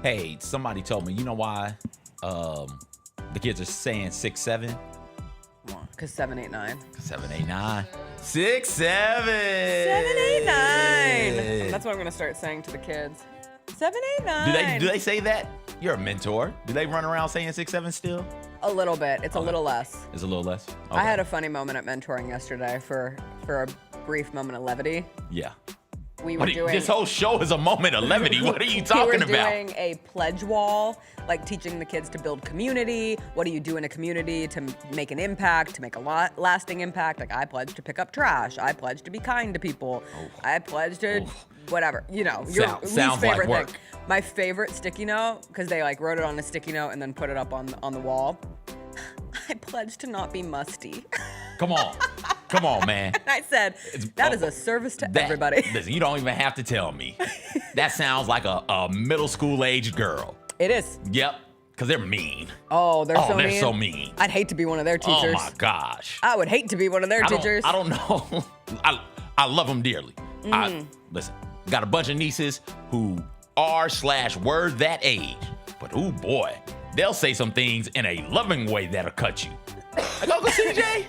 Hey, somebody told me, you know why the kids are saying 6, 7? Because 7, 8, 9. 7, 8, 9. 6, 7. 7, 8, 9. That's what I'm going to start saying to the kids. 7, 8, 9. Do they say that? You're a mentor. Do they run around saying 6, 7 still? A little bit. It's a little less. It's a little less? Okay. I had a funny moment at mentoring yesterday for a brief moment of levity. Yeah. We were doing this whole show is a moment of levity. What are you talking about? We were doing a pledge wall, like teaching the kids to build community. What do you do in a community to make an impact, to make a lasting impact? Like, I pledge to pick up trash. I pledge to be kind to people. I pledge to whatever. You know, your least favorite like thing. My favorite sticky note, because they like wrote it on a sticky note and then put it up on the wall. I pledge to not be musty. Come on, man. And I said, that is a service to everybody. Listen, you don't even have to tell me. That sounds like a middle school age girl. It is. Yep, because they're mean. Oh, they're so mean. I'd hate to be one of their teachers. Oh, my gosh. I would hate to be one of their teachers. I don't know. I love them dearly. Listen, got a bunch of nieces who are/were that age. But, oh, boy, they'll say some things in a loving way that'll cut you. Like, Uncle CJ?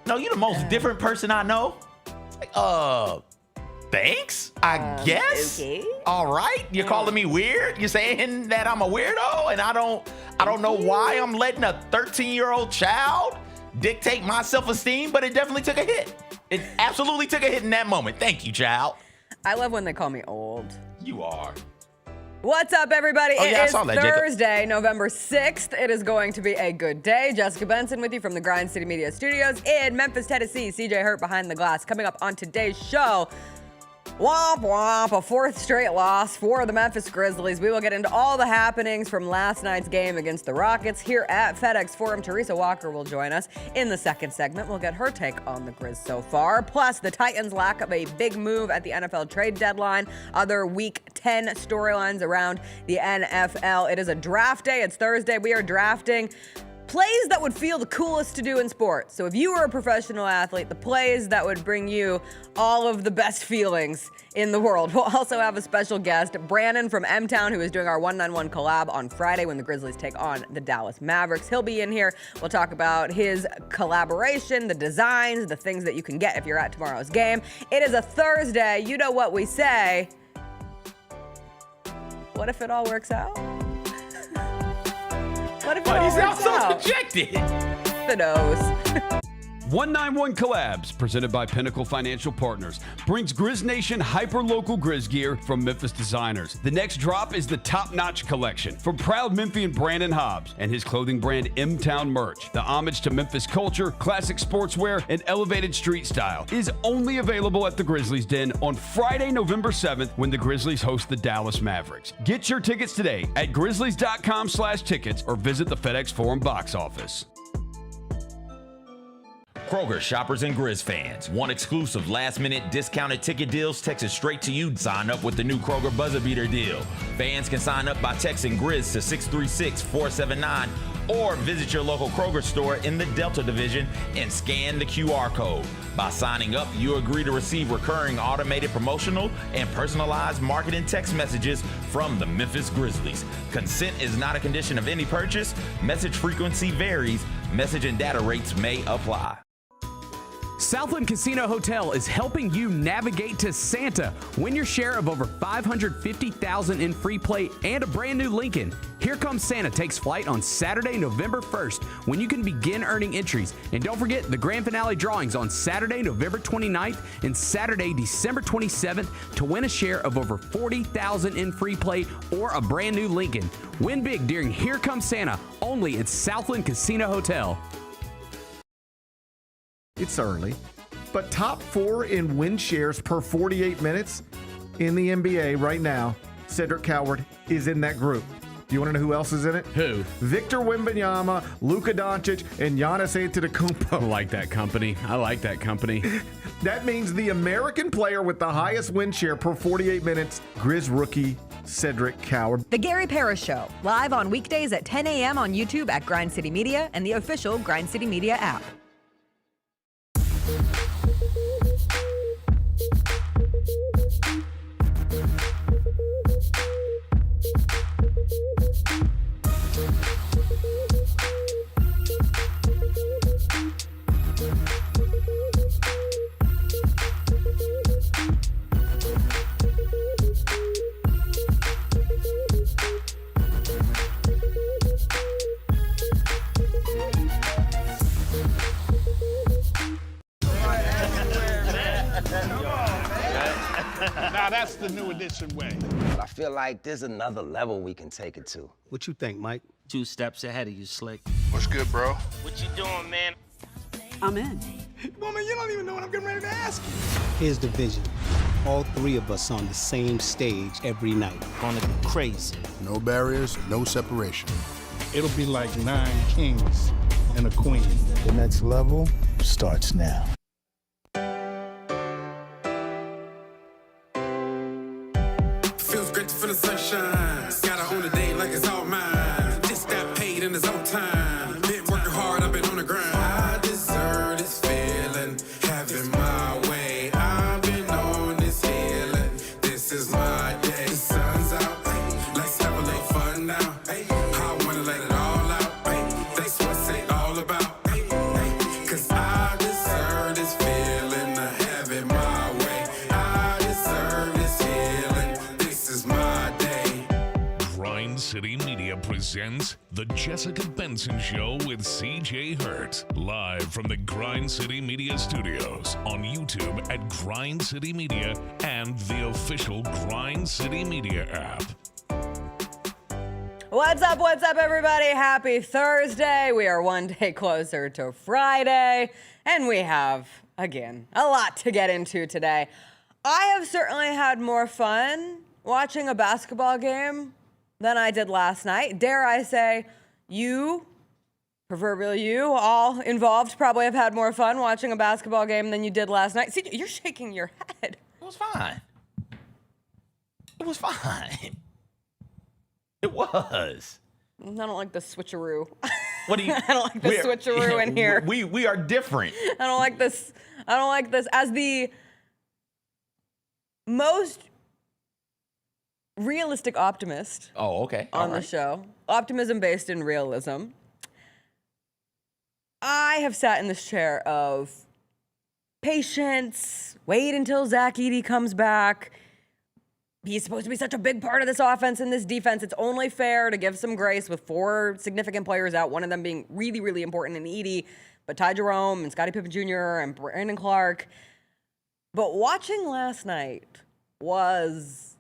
No, you're the most different person I know. It's like, thanks, I guess. Okay. All right. You're calling me weird? You're saying that I'm a weirdo and I don't know why I'm letting a 13-year-old child dictate my self-esteem, but it definitely took a hit. It absolutely took a hit in that moment. Thank you, child. I love when they call me old. You are. What's up, everybody? Oh, yeah, it is that, Thursday, Jacob. November 6th. It is going to be a good day. Jessica Benson with you from the Grind City Media Studios in Memphis, Tennessee. CJ Hurt behind the glass. Coming up on today's show, womp womp, a fourth straight loss for the Memphis Grizzlies. We will get into all the happenings from last night's game against the Rockets here at FedEx Forum. Teresa Walker will join us in the second segment. We'll get her take on the Grizz so far. Plus, the Titans' lack of a big move at the NFL trade deadline. Other Week 10 storylines around the NFL. It is a draft day. It's Thursday. We are drafting plays that would feel the coolest to do in sports. So if you were a professional athlete, the plays that would bring you all of the best feelings in the world. We'll also have a special guest, Brannon from M-Town, who is doing our 191 collab on Friday when the Grizzlies take on the Dallas Mavericks. He'll be in here. We'll talk about his collaboration, the designs, the things that you can get if you're at tomorrow's game. It is a Thursday. You know what we say. What if it all works out? What if it all works out? So dejected. The nose. 191 Collabs, presented by Pinnacle Financial Partners, brings Grizz Nation hyper-local Grizz gear from Memphis designers. The next drop is the top-notch collection from proud Memphian Brandon Hobbs and his clothing brand M-Town Merch. The homage to Memphis culture, classic sportswear, and elevated street style is only available at the Grizzlies Den on Friday, November 7th when the Grizzlies host the Dallas Mavericks. Get your tickets today at grizzlies.com/tickets or visit the FedEx Forum box office. Kroger shoppers and Grizz fans. Want exclusive last-minute discounted ticket deals texted straight to you? Sign up with the new Kroger Buzzer Beater deal. Fans can sign up by texting Grizz to 636-479 or visit your local Kroger store in the Delta Division and scan the QR code. By signing up, you agree to receive recurring automated promotional and personalized marketing text messages from the Memphis Grizzlies. Consent is not a condition of any purchase. Message frequency varies. Message and data rates may apply. Southland Casino Hotel is helping you navigate to Santa. Win your share of over $550,000 in free play and a brand new Lincoln. Here Comes Santa takes flight on Saturday, November 1st, when you can begin earning entries. And don't forget the grand finale drawings on Saturday, November 29th and Saturday, December 27th to win a share of over $40,000 in free play or a brand new Lincoln. Win big during Here Comes Santa, only at Southland Casino Hotel. It's early, but top 4 in win shares per 48 minutes in the NBA right now, Cedric Coward is in that group. Do you want to know who else is in it? Who? Victor Wembanyama, Luka Doncic, and Giannis Antetokounmpo. I like that company. That means the American player with the highest win share per 48 minutes, Grizz rookie Cedric Coward. The Gary Parrish Show, live on weekdays at 10 a.m. on YouTube at Grind City Media and the official Grind City Media app. the new edition way. But I feel like there's another level we can take it to. What you think, Mike? 2 steps ahead of you, Slick. What's good, bro? What you doing, man? I'm in. Woman, you don't even know what I'm getting ready to ask you. Here's the vision. All 3 of us on the same stage every night. Gonna be crazy. No barriers, no separation. It'll be like 9 kings and a queen. The next level starts now. Feels great to feel the sunshine. Gotta own the day like it's all mine. Just got paid in his own time. Been working hard, I've been on the grind. I deserve this feeling, having my way. I've been on this healing. This is my day. The sun's out. Ay, let's have a little fun now. Ay, I wanna let it all out. Ay, that's what it's all about. Ay, ay, 'cause I deserve this feeling of having my way. I deserve this healing. This is my day. Grind City Media presents The Jessica Benson Show with CJ Hurt. Live from the Grind City Media Studios on YouTube at Grind City Media and the official Grind City Media app. What's up, everybody? Happy Thursday. We are one day closer to Friday, and we have, again, a lot to get into today. I have certainly had more fun watching a basketball game than I did last night. Dare I say, you, proverbially you, all involved, probably have had more fun watching a basketball game than you did last night. See, you're shaking your head. It was fine. It was fine. It was. I don't like the switcheroo. What do you? I don't like the switcheroo in here. We are different. I don't like this. I don't like this. As the most realistic optimist Oh, okay. on All the right. show, optimism based in realism, I have sat in this chair of patience, wait until Zach Edey comes back. He's supposed to be such a big part of this offense and this defense. It's only fair to give some grace with 4 significant players out, one of them being really, really important in Edey, but Ty Jerome and Scottie Pippen Jr. and Brandon Clark. But watching last night was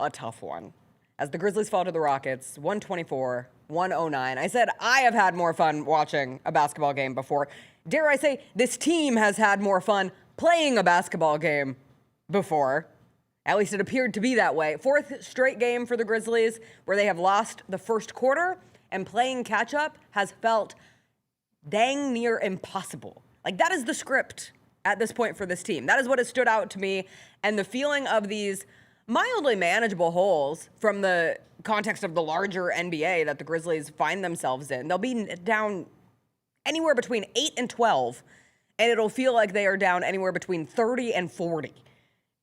a tough one. As the Grizzlies fall to the Rockets, 124-109. I said I have had more fun watching a basketball game before. Dare I say, this team has had more fun playing a basketball game before. At least it appeared to be that way. 4th straight game for the Grizzlies where they have lost the first quarter, and playing catch-up has felt dang near impossible. Like, that is the script at this point for this team. That is what has stood out to me, and the feeling of these mildly manageable holes from the context of the larger NBA that the Grizzlies find themselves in. They'll be down anywhere between 8 and 12, and it'll feel like they are down anywhere between 30 and 40.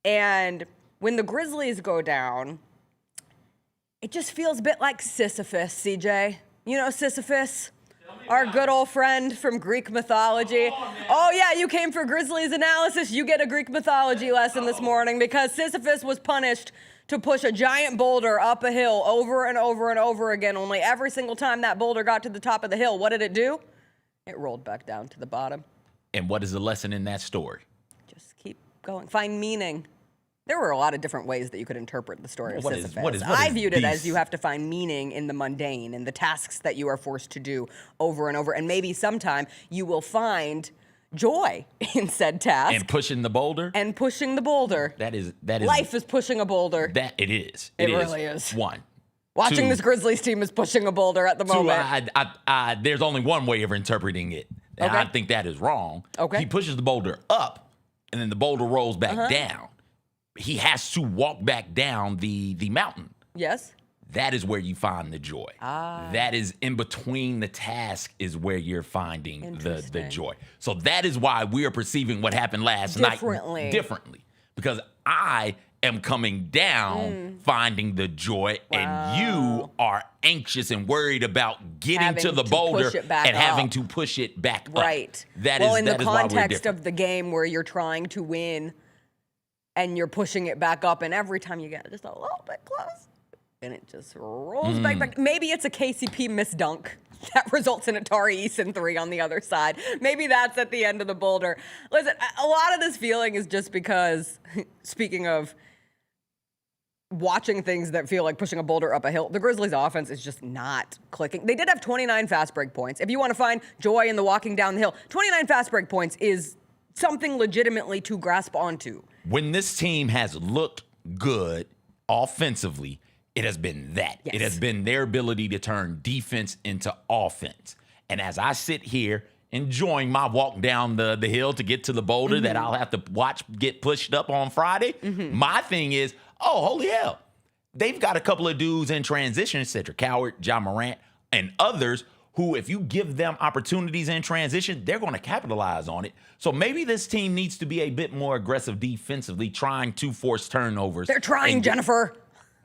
And when the Grizzlies go down, it just feels a bit like Sisyphus, CJ. You know Sisyphus? Our good old friend from Greek mythology. Oh yeah, you came for Grizzlies analysis. You get a Greek mythology lesson this morning because Sisyphus was punished to push a giant boulder up a hill over and over and over again. Only every single time that boulder got to the top of the hill, what did it do? It rolled back down to the bottom. And what is the lesson in that story? Just keep going. Find meaning. There were a lot of different ways that you could interpret the story of Sisyphus. I viewed it as you have to find meaning in the mundane, in the tasks that you are forced to do over and over. And maybe sometime you will find joy in said task. And pushing the boulder? And pushing the boulder. That is Life is pushing a boulder. That it is. It really is. 1. Watching 2, this Grizzlies team is pushing a boulder at the 2, moment. there's only one way of interpreting it. And Okay. I think that is wrong. Okay. He pushes the boulder up, and then the boulder rolls back down. He has to walk back down the mountain. Yes. That is where you find the joy. That is in between the task is where you're finding the joy. So that is why we are perceiving what happened last night differently. Because I am coming down finding the joy, and you are anxious and worried about getting to the boulder and having to push it back up. Right. That well, is in the that is why we're context different. of the game where you're trying to win and you're pushing it back up, and every time you get just a little bit close, and it just rolls back. Maybe it's a KCP missed dunk that results in a Tari Eason 3 on the other side. Maybe that's at the end of the boulder. Listen, a lot of this feeling is just because, speaking of watching things that feel like pushing a boulder up a hill. The Grizzlies offense is just not clicking. They did have 29 fast break points. If you want to find joy in the walking down the hill, 29 fast break points is something legitimately to grasp onto. When this team has looked good offensively, it has been that. Yes. It has been their ability to turn defense into offense. And as I sit here enjoying my walk down the hill to get to the boulder that I'll have to watch get pushed up on Friday, my thing is, oh, holy hell. They've got a couple of dudes in transition, Cedric Coward, Ja Morant, and others who, if you give them opportunities in transition, they're going to capitalize on it. So maybe this team needs to be a bit more aggressive defensively, trying to force turnovers. They're trying, Jennifer.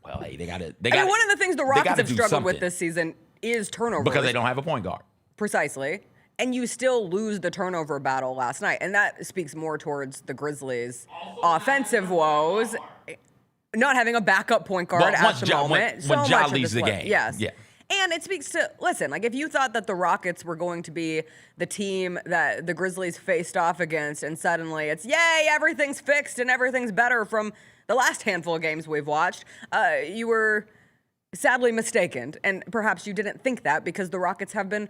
Well, hey, they got to. I mean, one of the things the Rockets have struggled with this season is turnovers. Because they don't have a point guard. Precisely. And you still lose the turnover battle last night. And that speaks more towards the Grizzlies' offensive woes. Not having a backup point guard at the moment. When Ja leaves the game. Yes. Yeah. And it speaks to, listen, like if you thought that the Rockets were going to be the team that the Grizzlies faced off against and suddenly it's, yay, everything's fixed and everything's better from the last handful of games we've watched, you were sadly mistaken. And perhaps you didn't think that because the Rockets have been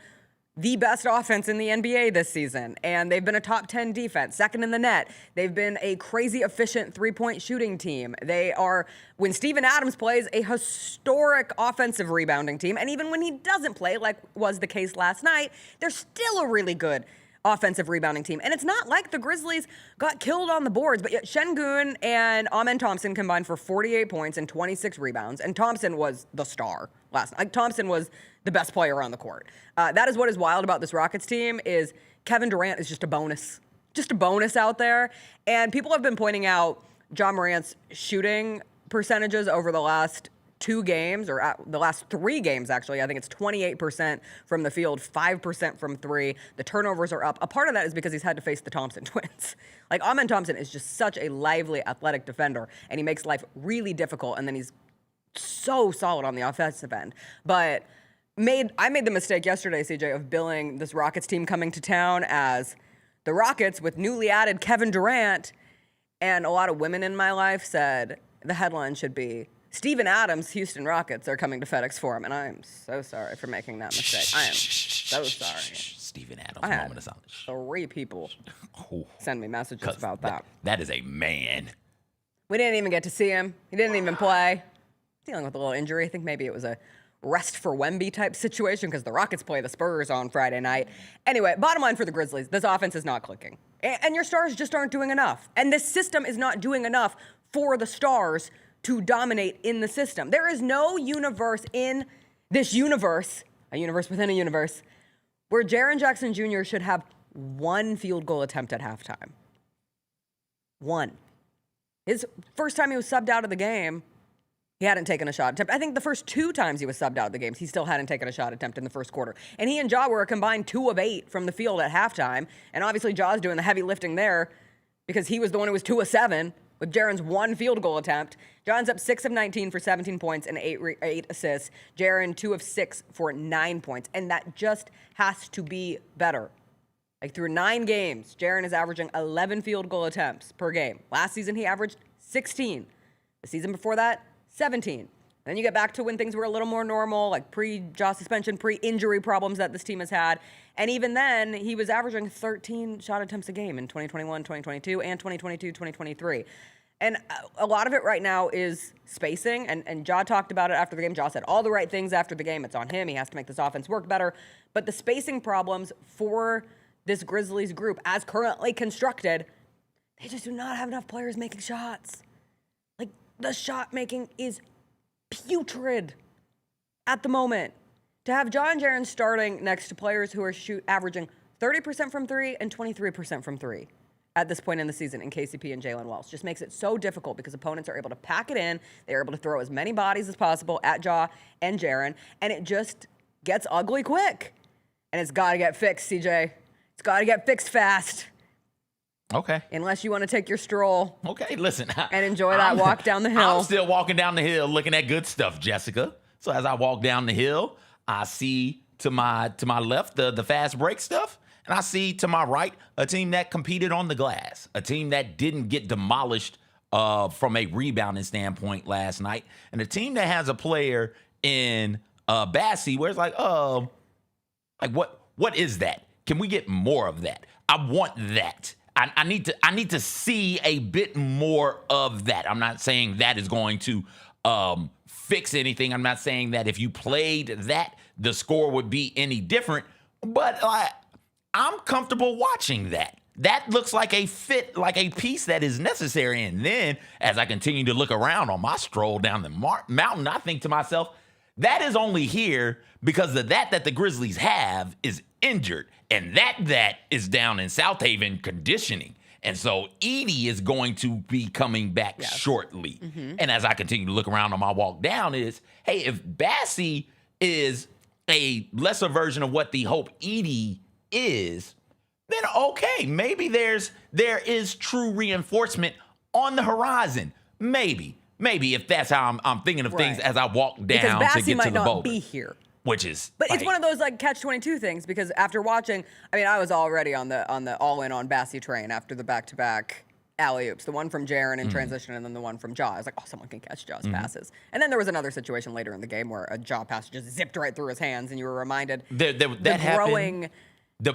the best offense in the NBA this season. And they've been a top 10 defense, second in the net. They've been a crazy efficient three-point shooting team. They are, when Steven Adams plays, a historic offensive rebounding team. And even when he doesn't play, like was the case last night, they're still a really good offensive rebounding team. And it's not like the Grizzlies got killed on the boards, but yet Şengün and Amen Thompson combined for 48 points and 26 rebounds. And Thompson was the star last night. Like, Thompson was the best player on the court. That is what is wild about this Rockets team is Kevin Durant is just a bonus out there. And people have been pointing out Ja Morant's shooting percentages over the last 2 games, or the last 3 games, actually. I think it's 28% from the field, 5% from 3. The turnovers are up. A part of that is because he's had to face the Thompson twins. Like, Amen Thompson is just such a lively, athletic defender, and he makes life really difficult, and then he's so solid on the offensive end. But I made the mistake yesterday, CJ, of billing this Rockets team coming to town as the Rockets with newly added Kevin Durant, and a lot of women in my life said the headline should be, Steven Adams, Houston Rockets are coming to FedEx Forum, and I am so sorry for making that mistake. I am so sorry. Steven Adams. I had 3 people send me messages about that. That is a man. We didn't even get to see him. He didn't even play. Dealing with a little injury. I think maybe it was a rest for Wemby type situation because the Rockets play the Spurs on Friday night. Anyway, bottom line for the Grizzlies, this offense is not clicking. And your stars just aren't doing enough. And this system is not doing enough for the stars to dominate in the system. There is no universe in this universe, a universe within a universe, where Jaren Jackson Jr. should have 1 field goal attempt at halftime. 1. His first time he was subbed out of the game, he hadn't taken a shot attempt. I think the first 2 times he was subbed out of the games, he still hadn't taken a shot attempt in the first quarter. And he and Ja were a combined 2 of 8 from the field at halftime. And obviously Ja's doing the heavy lifting there because he was the one who was 2 of 7 with Jaren's 1 field goal attempt. John's up 6 of 19 for 17 points and 8 assists. Jaren 2 of 6 for 9 points. And that just has to be better. Like through 9 games, Jaren is averaging 11 field goal attempts per game. Last season, he averaged 16. The season before that, 17. Then you get back to when things were a little more normal, like pre-jaw suspension, pre-injury problems that this team has had. And even then, he was averaging 13 shot attempts a game in 2021, 2022, and 2022, 2023. And a lot of it right now is spacing. And Ja talked about it after the game. Ja said all the right things after the game. It's on him. He has to make this offense work better. But the spacing problems for this Grizzlies group, as currently constructed, they just do not have enough players making shots. Like, the shot making is putrid at the moment. To have Ja and Jaren starting next to players who are averaging 30% from 3 and 23% from 3 at this point in the season in KCP and Jalen Wells just makes it so difficult because opponents are able to pack it in. They're able to throw as many bodies as possible at Ja and Jaren, and it just gets ugly quick. And it's got to get fixed, CJ. It's got to get fixed fast. Okay. Unless you want to take your stroll. Okay, listen. And enjoy that walk down the hill. I'm still walking down the hill looking at good stuff, Jessica. So as I walk down the hill, I see to my left the fast break stuff, and I see to my right a team that competed on the glass, a team that didn't get demolished from a rebounding standpoint last night. And a team that has a player in Bassey where it's like what is that? Can we get more of that? I want that. I need to see a bit more of that. I'm not saying that is going to fix anything. I'm not saying that if you played that, the score would be any different. But I'm comfortable watching that. That looks like a fit, like a piece that is necessary. And then as I continue to look around on my stroll down the mountain, I think to myself, that is only here because of that the Grizzlies have is injured. And that is down in South Haven conditioning. And so Edie is going to be coming back shortly. Mm-hmm. And as I continue to look around on my walk down is, hey, if Bassey is a lesser version of what the Hope Edie is, then okay, maybe there is true reinforcement on the horizon. Maybe if that's how I'm thinking of things as I walk down to get to the boulder. Because Bassey might not be here. Which is, but it's one of those like catch-22 things because after watching, I mean, I was already on the all-in on Bassey train after the back-to-back alley-oops, the one from Jaren in transition and then the one from Ja. I was like, oh, someone can catch Ja's passes. And then there was another situation later in the game where a Ja pass just zipped right through his hands, and you were reminded that growing.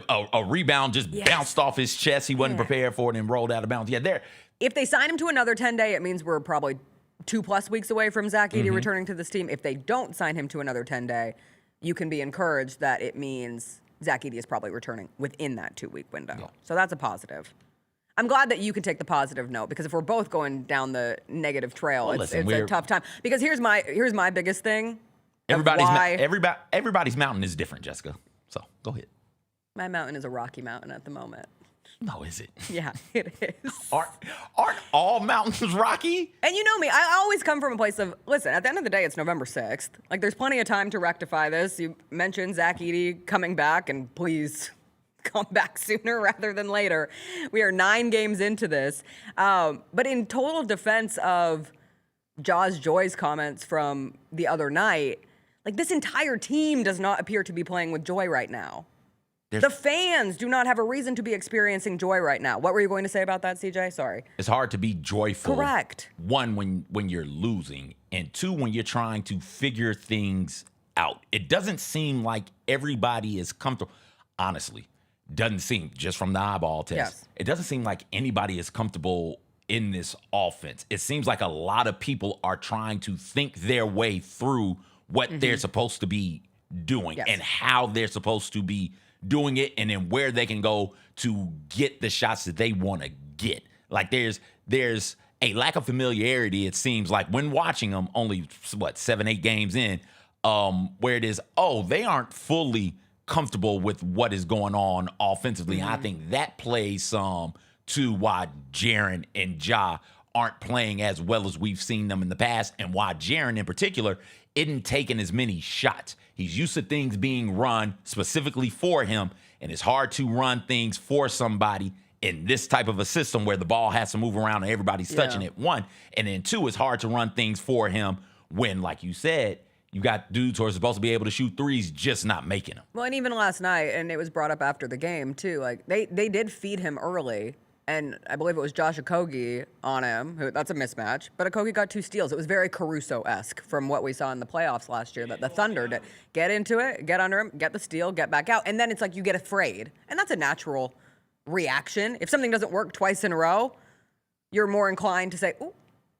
A rebound just bounced off his chest. He wasn't prepared for it and rolled out of bounds. Yeah, there. If they sign him to another 10-day, it means we're probably 2+ weeks away from Zach Edey returning to this team. If they don't sign him to another 10-day, you can be encouraged that it means Zach Edey is probably returning within that 2-week window. Yeah. So that's a positive. I'm glad that you can take the positive note because if we're both going down the negative trail, it's a tough time. Because here's my biggest thing. Everybody's mountain is different, Jessica. So go ahead. My mountain is a rocky mountain at the moment. No, is it? Yeah, it is. Aren't all mountains rocky? And you know me, I always come from a place of, listen, at the end of the day, it's November 6th. Like, there's plenty of time to rectify this. You mentioned Zach Edey coming back, and please come back sooner rather than later. We are 9 games into this. But in total defense of Jaws Joy's comments from the other night, like, this entire team does not appear to be playing with joy right now. The fans do not have a reason to be experiencing joy right now. What were you going to say about that, CJ? Sorry. It's hard to be joyful. Correct. One, when you're losing, and 2, when you're trying to figure things out. It doesn't seem like everybody is comfortable. Honestly, doesn't seem, just from the eyeball test, it doesn't seem like anybody is comfortable in this offense. It seems like a lot of people are trying to think their way through what they're supposed to be doing and how they're supposed to be doing it, and then where they can go to get the shots that they want to get. Like there's a lack of familiarity, it seems like, when watching them only 7-8 games in, where it is, they aren't fully comfortable with what is going on offensively. And I think that plays some to why Jaren and Ja aren't playing as well as we've seen them in the past, and why Jaren in particular isn't taking as many shots. He's used to things being run specifically for him, and it's hard to run things for somebody in this type of a system where the ball has to move around and everybody's touching it, 1. And then 2, it's hard to run things for him when, like you said, you got dudes who are supposed to be able to shoot threes just not making them. Well, and even last night, and it was brought up after the game too, like they did feed him early. And I believe it was Josh Okogie on him. That's a mismatch. But Okogie got 2 steals. It was very Caruso-esque from what we saw in the playoffs last year, that the Thunder did. Get into it, get under him, get the steal, get back out. And then it's like you get afraid. And that's a natural reaction. If something doesn't work twice in a row, you're more inclined to say, ooh,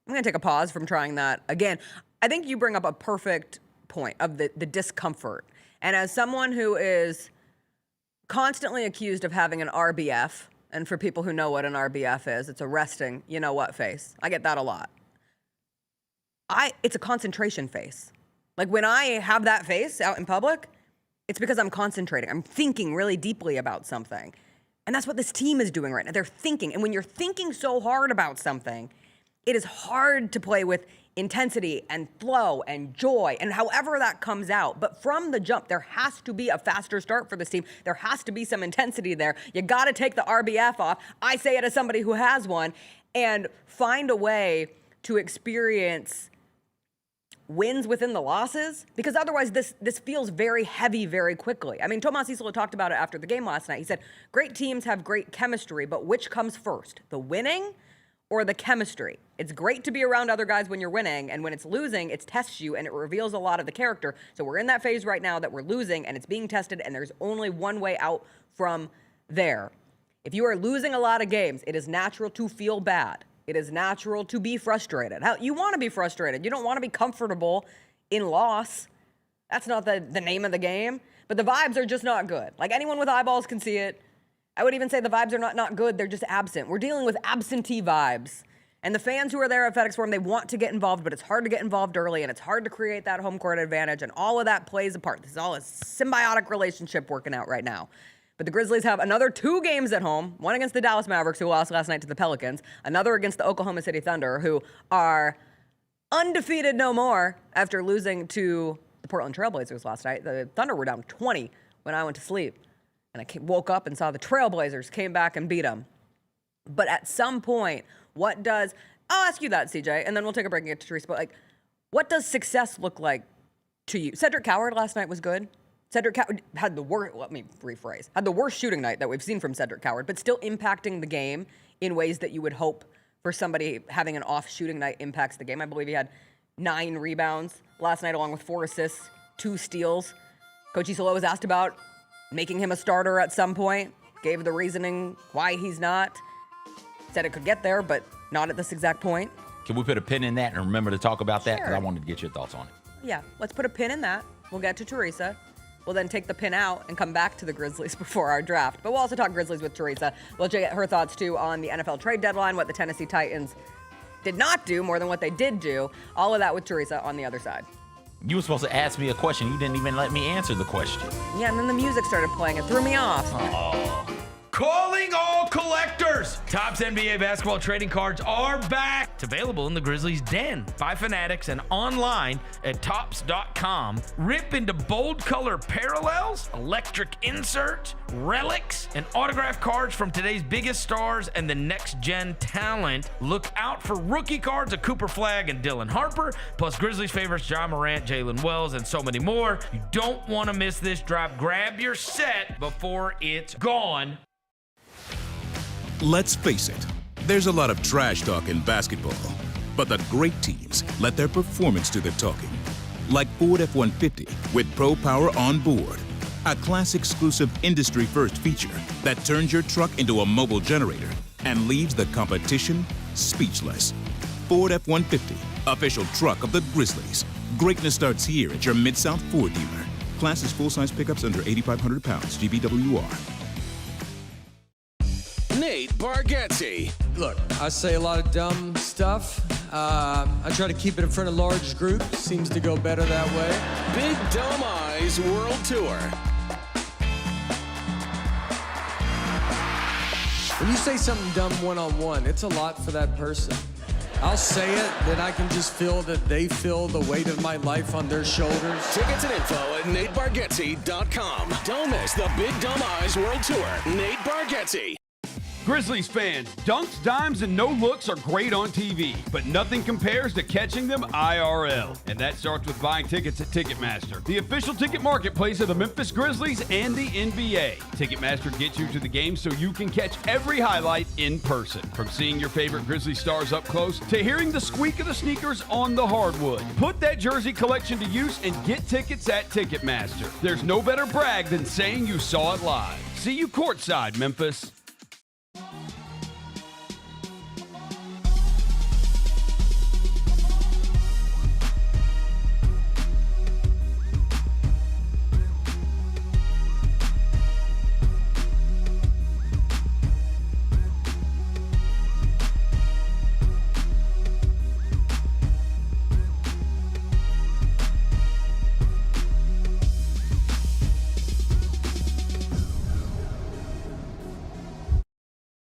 I'm going to take a pause from trying that again. I think you bring up a perfect point of the discomfort. And as someone who is constantly accused of having an RBF, and for people who know what an RBF is, it's a resting, you know what face. I get that a lot. It's a concentration face. Like when I have that face out in public, it's because I'm concentrating. I'm thinking really deeply about something. And that's what this team is doing right now. They're thinking. And when you're thinking so hard about something, it is hard to play with intensity and flow and joy and however that comes out. But from the jump, there has to be a faster start for this team. There has to be some intensity there. You got to take the RBF off. I say it as somebody who has one, and find a way to experience wins within the losses, because otherwise this feels very heavy very quickly. I mean, Tomas Isola talked about it after the game last night. He said, great teams have great chemistry, but which comes first, the winning or the chemistry. It's great to be around other guys when you're winning, and when it's losing, it tests you and it reveals a lot of the character. So we're in that phase right now that we're losing and it's being tested, and there's only one way out from there. If you are losing a lot of games, it is natural to feel bad. It is natural to be frustrated. Hell, you want to be frustrated. You don't want to be comfortable in loss. That's not the name of the game. But the vibes are just not good. Like, anyone with eyeballs can see it. I would even say the vibes are not good. They're just absent. We're dealing with absentee vibes. And the fans who are there at FedEx Forum, they want to get involved, but it's hard to get involved early, and it's hard to create that home court advantage, and all of that plays a part. This is all a symbiotic relationship working out right now. But the Grizzlies have another 2 games at home, one against the Dallas Mavericks, who lost last night to the Pelicans, another against the Oklahoma City Thunder, who are undefeated no more after losing to the Portland Trailblazers last night. The Thunder were down 20 when I went to sleep. And I woke up and saw the Trailblazers came back and beat them. But at some point, I'll ask you that, CJ, and then we'll take a break and get to Teresa. But, like, what does success look like to you? Cedric Coward last night was good. Cedric Coward had the worst shooting night that we've seen from Cedric Coward, but still impacting the game in ways that you would hope for somebody having an off shooting night impacts the game. I believe he had 9 rebounds last night, along with 4 assists, 2 steals. Coach Isola was asked about making him a starter at some point, gave the reasoning why he's not. Said it could get there, but not at this exact point. Can we put a pin in that and remember to talk about that? Because Sure. I wanted to get your thoughts on it. Yeah, let's put a pin in that. We'll get to Teresa. We'll then take the pin out and come back to the Grizzlies before our draft. But we'll also talk Grizzlies with Teresa. We'll get her thoughts, too, on the NFL trade deadline, what the Tennessee Titans did not do more than what they did do. All of that with Teresa on the other side. You were supposed to ask me a question. You didn't even let me answer the question. Yeah, and then the music started playing. It threw me off. Oh. Calling all collectors! Topps NBA basketball trading cards are back. It's available in the Grizzlies Den by Fanatics and online at Topps.com. Rip into bold color parallels, electric inserts, relics, and autographed cards from today's biggest stars and the next gen talent. Look out for rookie cards of Cooper Flagg and Dylan Harper, plus Grizzlies favorites John Morant, Jalen Wells, and so many more. You don't want to miss this drop. Grab your set before it's gone. Let's face it, there's a lot of trash talk in basketball, but the great teams let their performance do the talking. Like Ford F-150 with Pro Power on board, a class-exclusive industry-first feature that turns your truck into a mobile generator and leaves the competition speechless. Ford F-150, official truck of the Grizzlies. Greatness starts here at your Mid-South Ford dealer. Class is full-size pickups under 8,500 pounds, GVWR. Nate Bargatze. Look, I say a lot of dumb stuff. I try to keep it in front of large groups. Seems to go better that way. Big Dumb Eyes World Tour. When you say something dumb one-on-one, it's a lot for that person. I'll say it, then I can just feel that they feel the weight of my life on their shoulders. Tickets and info at NateBargatze.com. Don't miss the Big Dumb Eyes World Tour. Nate Bargatze. Grizzlies fans, dunks, dimes, and no-looks are great on TV, but nothing compares to catching them IRL. And that starts with buying tickets at Ticketmaster, the official ticket marketplace of the Memphis Grizzlies and the NBA. Ticketmaster gets you to the game so you can catch every highlight in person. From seeing your favorite Grizzlies stars up close to hearing the squeak of the sneakers on the hardwood. Put that jersey collection to use and get tickets at Ticketmaster. There's no better brag than saying you saw it live. See you courtside, Memphis.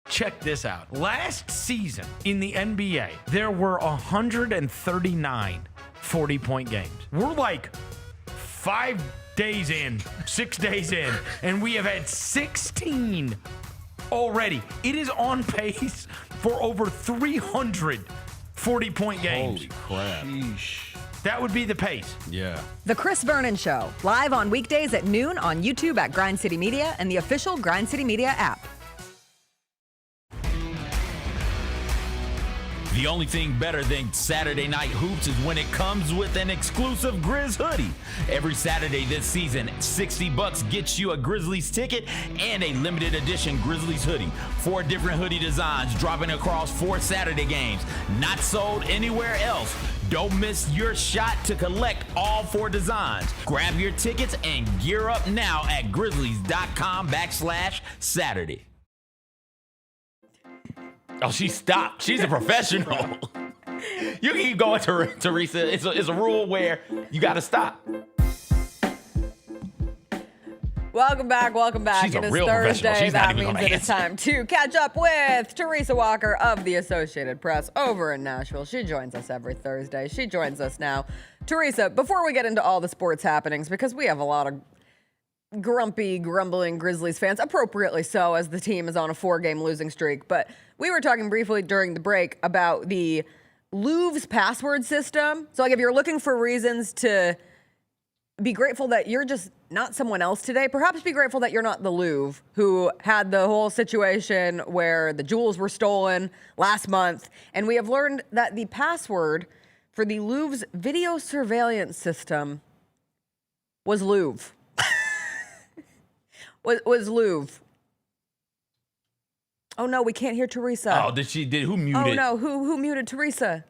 Check this out. Last season in the NBA, there were 139 40-point games. We're like 5 days in, 6 days in, and we have had 16 already. It is on pace for over 300 40-point games. Holy crap. Sheesh. That would be the pace. Yeah. The Chris Vernon Show, live on weekdays at noon on YouTube at Grind City Media and the official Grind City Media app. The only thing better than Saturday Night Hoops is when it comes with an exclusive Grizz hoodie. Every Saturday this season, $60 gets you a Grizzlies ticket and a limited edition Grizzlies hoodie. 4 different hoodie designs dropping across 4 Saturday games. Not sold anywhere else. Don't miss your shot to collect all 4 designs. Grab your tickets and gear up now at grizzlies.com/Saturday. Oh, she stopped. She's a professional. You keep going, Teresa. It's a rule where you got to stop. Welcome back. She's It a is real professional. Thursday. She's not That even means gonna it is answer. time to catch up with Teresa Walker of the Associated Press over in Nashville. She joins us every Thursday. She joins us now. Teresa, before we get into all the sports happenings, because we have a lot of grumpy, grumbling Grizzlies fans, appropriately so, as the team is on a 4-game losing streak. But we were talking briefly during the break about the Louvre's password system. So, like, if you're looking for reasons to be grateful that you're just not someone else today, perhaps be grateful that you're not the Louvre, who had the whole situation where the jewels were stolen last month. And we have learned that the password for the Louvre's video surveillance system was Louvre. was Louvre. Oh no, we can't hear Teresa. Oh, who muted? Oh no, who muted Teresa?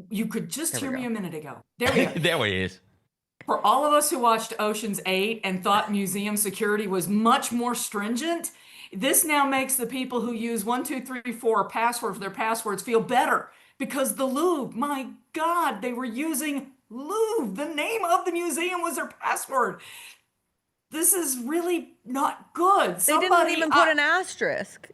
You could just hear me a minute ago. There we go. There he is. For all of us who watched Ocean's 8 and thought museum security was much more stringent, this now makes the people who use 1, 2, 3, 4 password for their passwords feel better, because the Louvre, my God, they were using Louvre. The name of the museum was their password. This is really not good. They didn't even put an asterisk.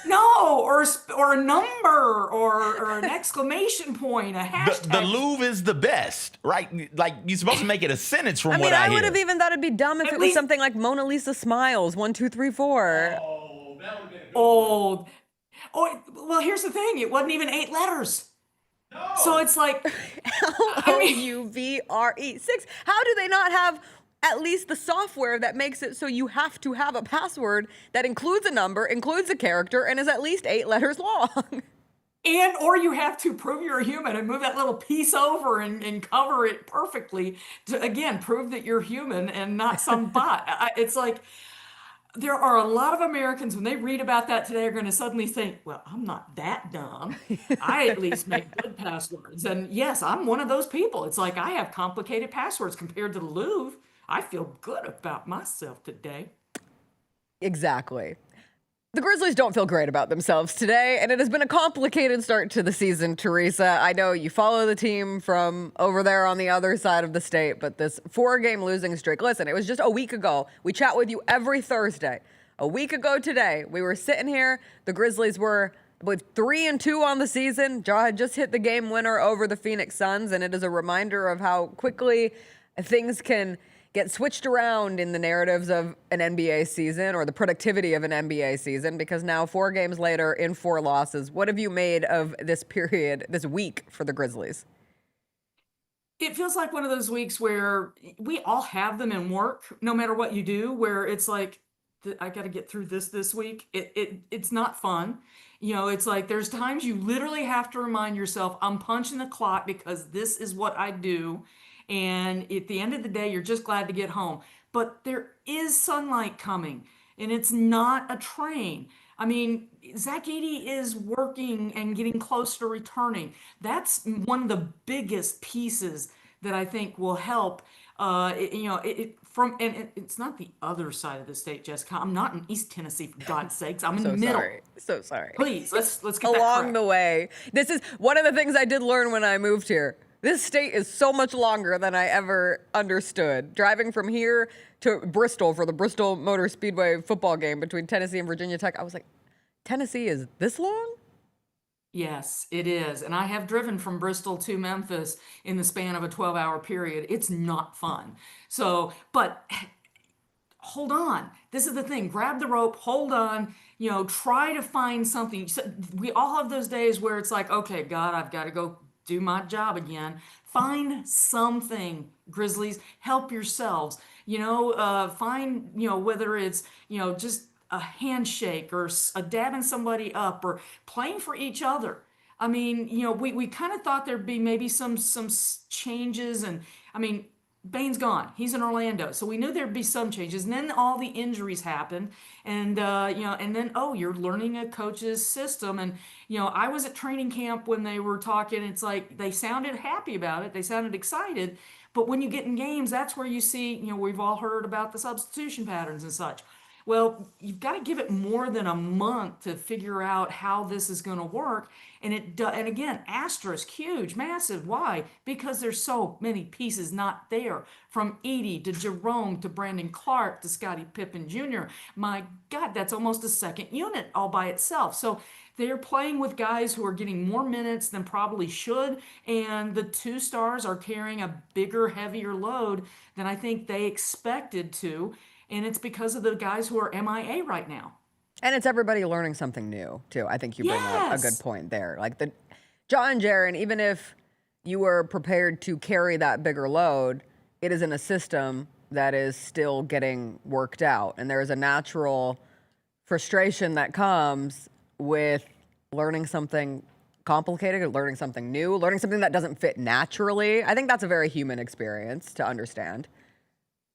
No, or a number, or an exclamation point, a hashtag. The Louvre is the best, right? Like, you're supposed to make it a sentence from what I hear. I would have even thought it'd be dumb if it was something like Mona Lisa Smiles, 1, 2, 3, 4. Oh, well, here's the thing. It wasn't even 8 letters. No. So it's like LOUVRE 6. How do they not have at least the software that makes it so you have to have a password that includes a number, includes a character, and is at least 8 letters long? Or you have to prove you're a human and move that little piece over and cover it perfectly to, again, prove that you're human and not some bot. It's like, there are a lot of Americans, when they read about that today, are going to suddenly think, well, I'm not that dumb. I at least make good passwords. And yes, I'm one of those people. It's like, I have complicated passwords compared to the Louvre. I feel good about myself today. Exactly. The Grizzlies don't feel great about themselves today, and it has been a complicated start to the season, Teresa. I know you follow the team from over there on the other side of the state, but this 4-game losing streak, listen, it was just a week ago. We chat with you every Thursday. A week ago today, we were sitting here. The Grizzlies were, I believe, 3-2 on the season. Ja had just hit the game winner over the Phoenix Suns, and it is a reminder of how quickly things can get switched around in the narratives of an NBA season, or the productivity of an NBA season, because now 4 games later in 4 losses, what have you made of this period, this week for the Grizzlies? It feels like one of those weeks where we all have them in work, no matter what you do, where it's like, I got to get through this week. It's not fun. You know, it's like there's times you literally have to remind yourself, I'm punching the clock because this is what I do. And at the end of the day, you're just glad to get home. But there is sunlight coming, and it's not a train. I mean, Zach Edey is working and getting close to returning. That's one of the biggest pieces that I think will help. It's not the other side of the state, Jessica. I'm not in East Tennessee, for God's sakes. I'm in the middle. So sorry. Please, let's get that along correct. the way. This is one of the things I did learn when I moved here. This state is so much longer than I ever understood. Driving from here to Bristol for the Bristol Motor Speedway football game between Tennessee and Virginia Tech, I was like, Tennessee is this long? Yes, it is. And I have driven from Bristol to Memphis in the span of a 12-hour period. It's not fun. So, but hold on. This is the thing. Grab the rope, hold on, try to find something. So we all have those days where it's like, okay, God, I've got to go do my job again. Find something, Grizzlies. Help yourselves. Find, whether it's, just a handshake or a dabbing somebody up or playing for each other. I mean, we kind of thought there'd be maybe some changes, and I mean, Bane's gone. He's in Orlando, so we knew there'd be some changes. And then all the injuries happened, and and then you're learning a coach's system. And I was at training camp when they were talking. It's like they sounded happy about it. They sounded excited. But when you get in games, that's where you see, we've all heard about the substitution patterns and such. Well, you've got to give it more than a month to figure out how this is going to work. And and again, asterisk, huge, massive. Why? Because there's so many pieces not there. From Edie to Jerome to Brandon Clark to Scottie Pippen Jr. My God, that's almost a second unit all by itself. So they're playing with guys who are getting more minutes than probably should. And the two stars are carrying a bigger, heavier load than I think they expected to. And it's because of the guys who are MIA right now. And it's everybody learning something new, too. I think you bring up a good point there. Like John Jaren, even if you were prepared to carry that bigger load, it is in a system that is still getting worked out. And there is a natural frustration that comes with learning something complicated, learning something new, learning something that doesn't fit naturally. I think that's a very human experience to understand.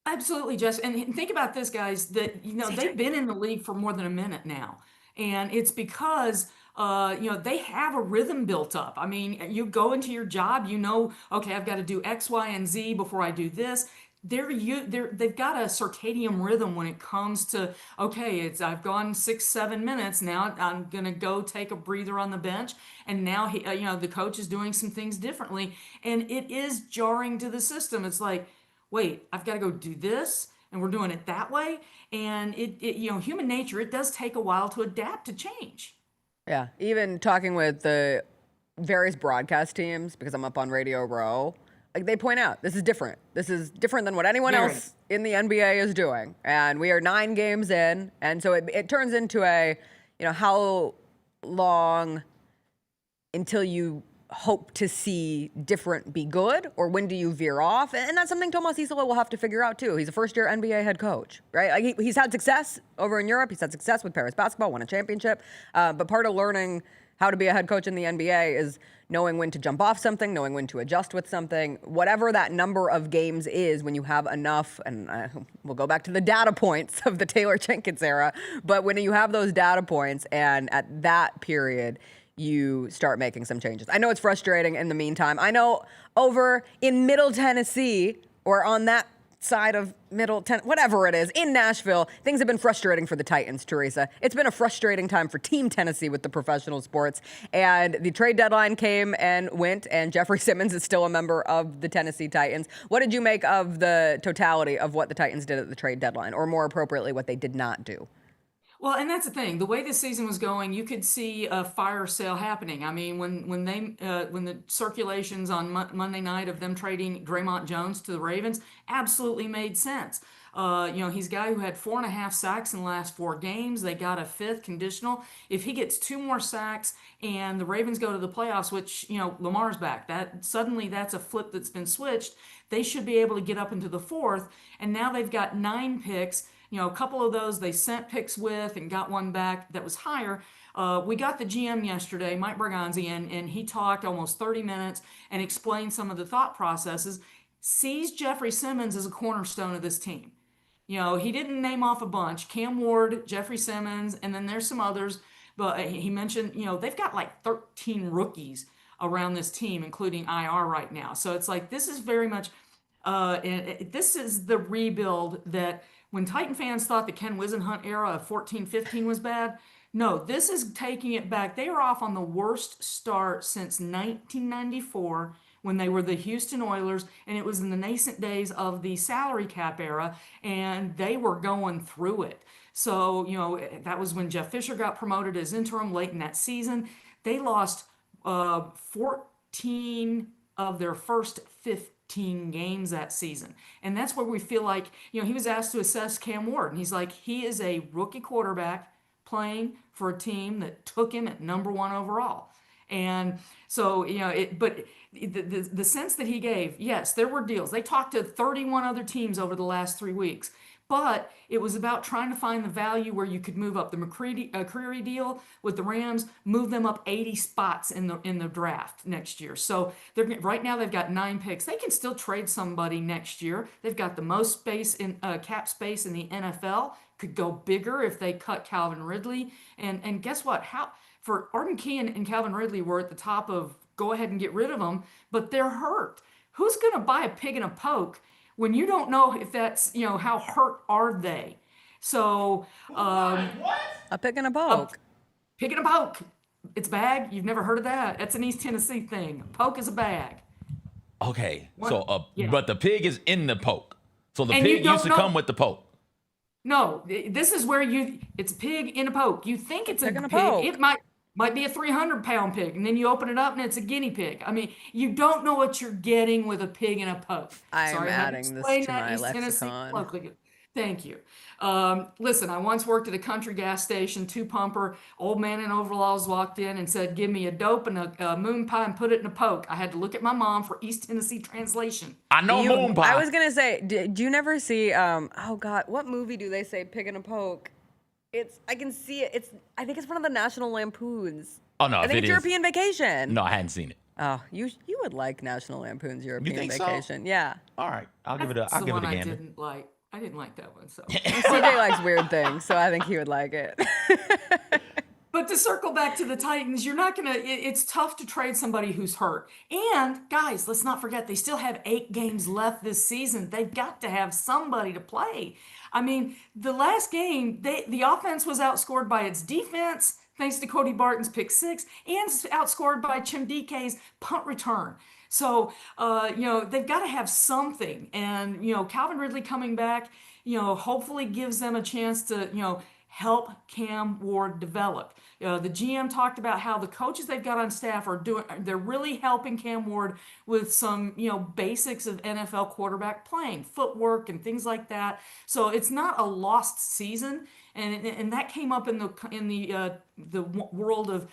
Absolutely, Jess. And think about this, guys, that, they've been in the league for more than a minute now. And it's because, they have a rhythm built up. I mean, you go into your job, okay, I've got to do X, Y, and Z before I do this. They've got a circadian rhythm when it comes to, okay, I've gone 6-7 minutes. Now I'm going to go take a breather on the bench. And now, the coach is doing some things differently. And it is jarring to the system. It's like, wait, I've got to go do this, and we're doing it that way. And human nature, it does take a while to adapt to change. Yeah, even talking with the various broadcast teams, because I'm up on Radio Row, like they point out, this is different. This is different than what anyone else in the NBA is doing. And we are 9 games in, and so it turns into a, how long until you hope to see different be good, or when do you veer off? And that's something Tomas Isola will have to figure out too. He's a first-year NBA head coach, right? Like he's had success over in Europe. He's had success with Paris basketball, won a championship. But part of learning how to be a head coach in the NBA is knowing when to jump off something, knowing when to adjust with something, whatever that number of games is when you have enough. And we'll go back to the data points of the Taylor Jenkins era. But when you have those data points, and at that period, you start making some changes. I know it's frustrating in the meantime. I know over in Middle Tennessee, or on that side of whatever it is, in Nashville, things have been frustrating for the Titans, Teresa. It's been a frustrating time for Team Tennessee with the professional sports. And the trade deadline came and went, and Jeffrey Simmons is still a member of the Tennessee Titans. What did you make of the totality of what the Titans did at the trade deadline, or more appropriately, what they did not do? Well, and that's the thing. The way this season was going, you could see a fire sale happening. I mean, when the circulations on Monday night of them trading Draymond Jones to the Ravens absolutely made sense. He's a guy who had 4.5 sacks in the last 4 games. They got a 5th conditional. If he gets 2 more sacks and the Ravens go to the playoffs, which, Lamar's back, that's a flip that's been switched. They should be able to get up into the 4th. And now they've got 9 picks. A couple of those they sent picks with and got one back that was higher. We got the GM yesterday, Mike Berganzi, and he talked almost 30 minutes and explained some of the thought processes. Sees Jeffrey Simmons as a cornerstone of this team. He didn't name off a bunch. Cam Ward, Jeffrey Simmons, and then there's some others. But he mentioned, they've got like 13 rookies around this team, including IR right now. So it's like, this is very much, this is the rebuild that when Titan fans thought the Ken Wisenhunt era of 14-15 was bad, no, this is taking it back. They are off on the worst start since 1994 when they were the Houston Oilers, and it was in the nascent days of the salary cap era, and they were going through it. So, that was when Jeff Fisher got promoted as interim late in that season. They lost 14 of their first 15 games that season. And that's where we feel like, he was asked to assess Cam Ward, and he's like, he is a rookie quarterback playing for a team that took him at number 1 overall. And so, but the sense that he gave, yes, there were deals. They talked to 31 other teams over the last 3 weeks, But it was about trying to find the value where you could move up the McCreary deal with the Rams, move them up 80 spots in the draft next year. So right now they've got 9 picks. They can still trade somebody next year. They've got the most space in cap space in the NFL. Could go bigger if they cut Calvin Ridley. And guess what? For Arden Key and Calvin Ridley were at the top of go ahead and get rid of them, but they're hurt. Who's going to buy a pig in a poke when you don't know if that's, how hurt are they? So, a pig in a poke. Pig in a poke. It's a bag. You've never heard of that? That's an East Tennessee thing. A poke is a bag. Okay. But the pig is in the poke. So the And pig used to come with the poke. No, this is where it's a pig in a poke. You think it's Pig a in a pig. poke. It might be a 300-pound pig, and then you open it up and it's a guinea pig. I mean, you don't know what you're getting with a pig in a poke. I'm adding this to my lexicon. Lexicon. Thank you. Listen, I once worked at a country gas station, 2-pumper. Old man in overalls walked in and said, "Give me a dope and a moon pie and put it in a poke." I had to look at my mom for East Tennessee translation. I know moon pie. I was gonna say, do you never see? Oh God, what movie do they say pig in a poke? I can see it. I think it's one of the National Lampoons. Oh no, I think it's is, European Vacation. No, I hadn't seen it. Oh, you would like National Lampoon's European think Vacation. so? Yeah. All right, I'll give it a That's the one I gander. didn't like. I didn't like that one. So CJ likes weird things, so I think he would like it. But to circle back to the Titans, you're not going to, it's tough to trade somebody who's hurt. And guys, let's not forget, they still have 8 games left this season. They've got to have somebody to play. I mean, the last game, the offense was outscored by its defense, thanks to Cody Barton's pick 6, and outscored by Chimdike's punt return. So, they've got to have something. And, Calvin Ridley coming back, hopefully gives them a chance to, help Cam Ward develop. The GM talked about how the coaches they've got on staff they're really helping Cam Ward with some, basics of NFL quarterback playing, footwork and things like that. So it's not a lost season. And that came up in the world of,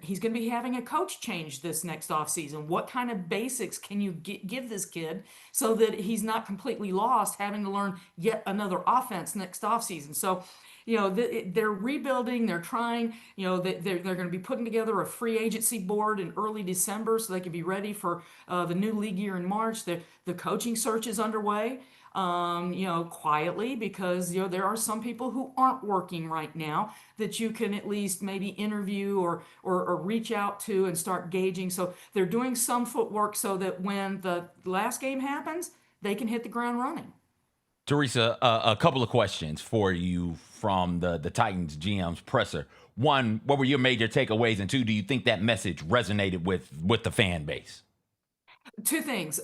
he's going to be having a coach change this next offseason. What kind of basics can you give this kid so that he's not completely lost having to learn yet another offense next offseason? So, they're rebuilding, they're trying, they're going to be putting together a free agency board in early December so they can be ready for the new league year in March. The coaching search is underway. Quietly, because there are some people who aren't working right now that you can at least maybe interview or reach out to and start gauging. So they're doing some footwork so that when the last game happens, they can hit the ground running. Teresa, a couple of questions for you from the Titans GM's presser. One, what were your major takeaways? And 2, do you think that message resonated with the fan base? 2 things.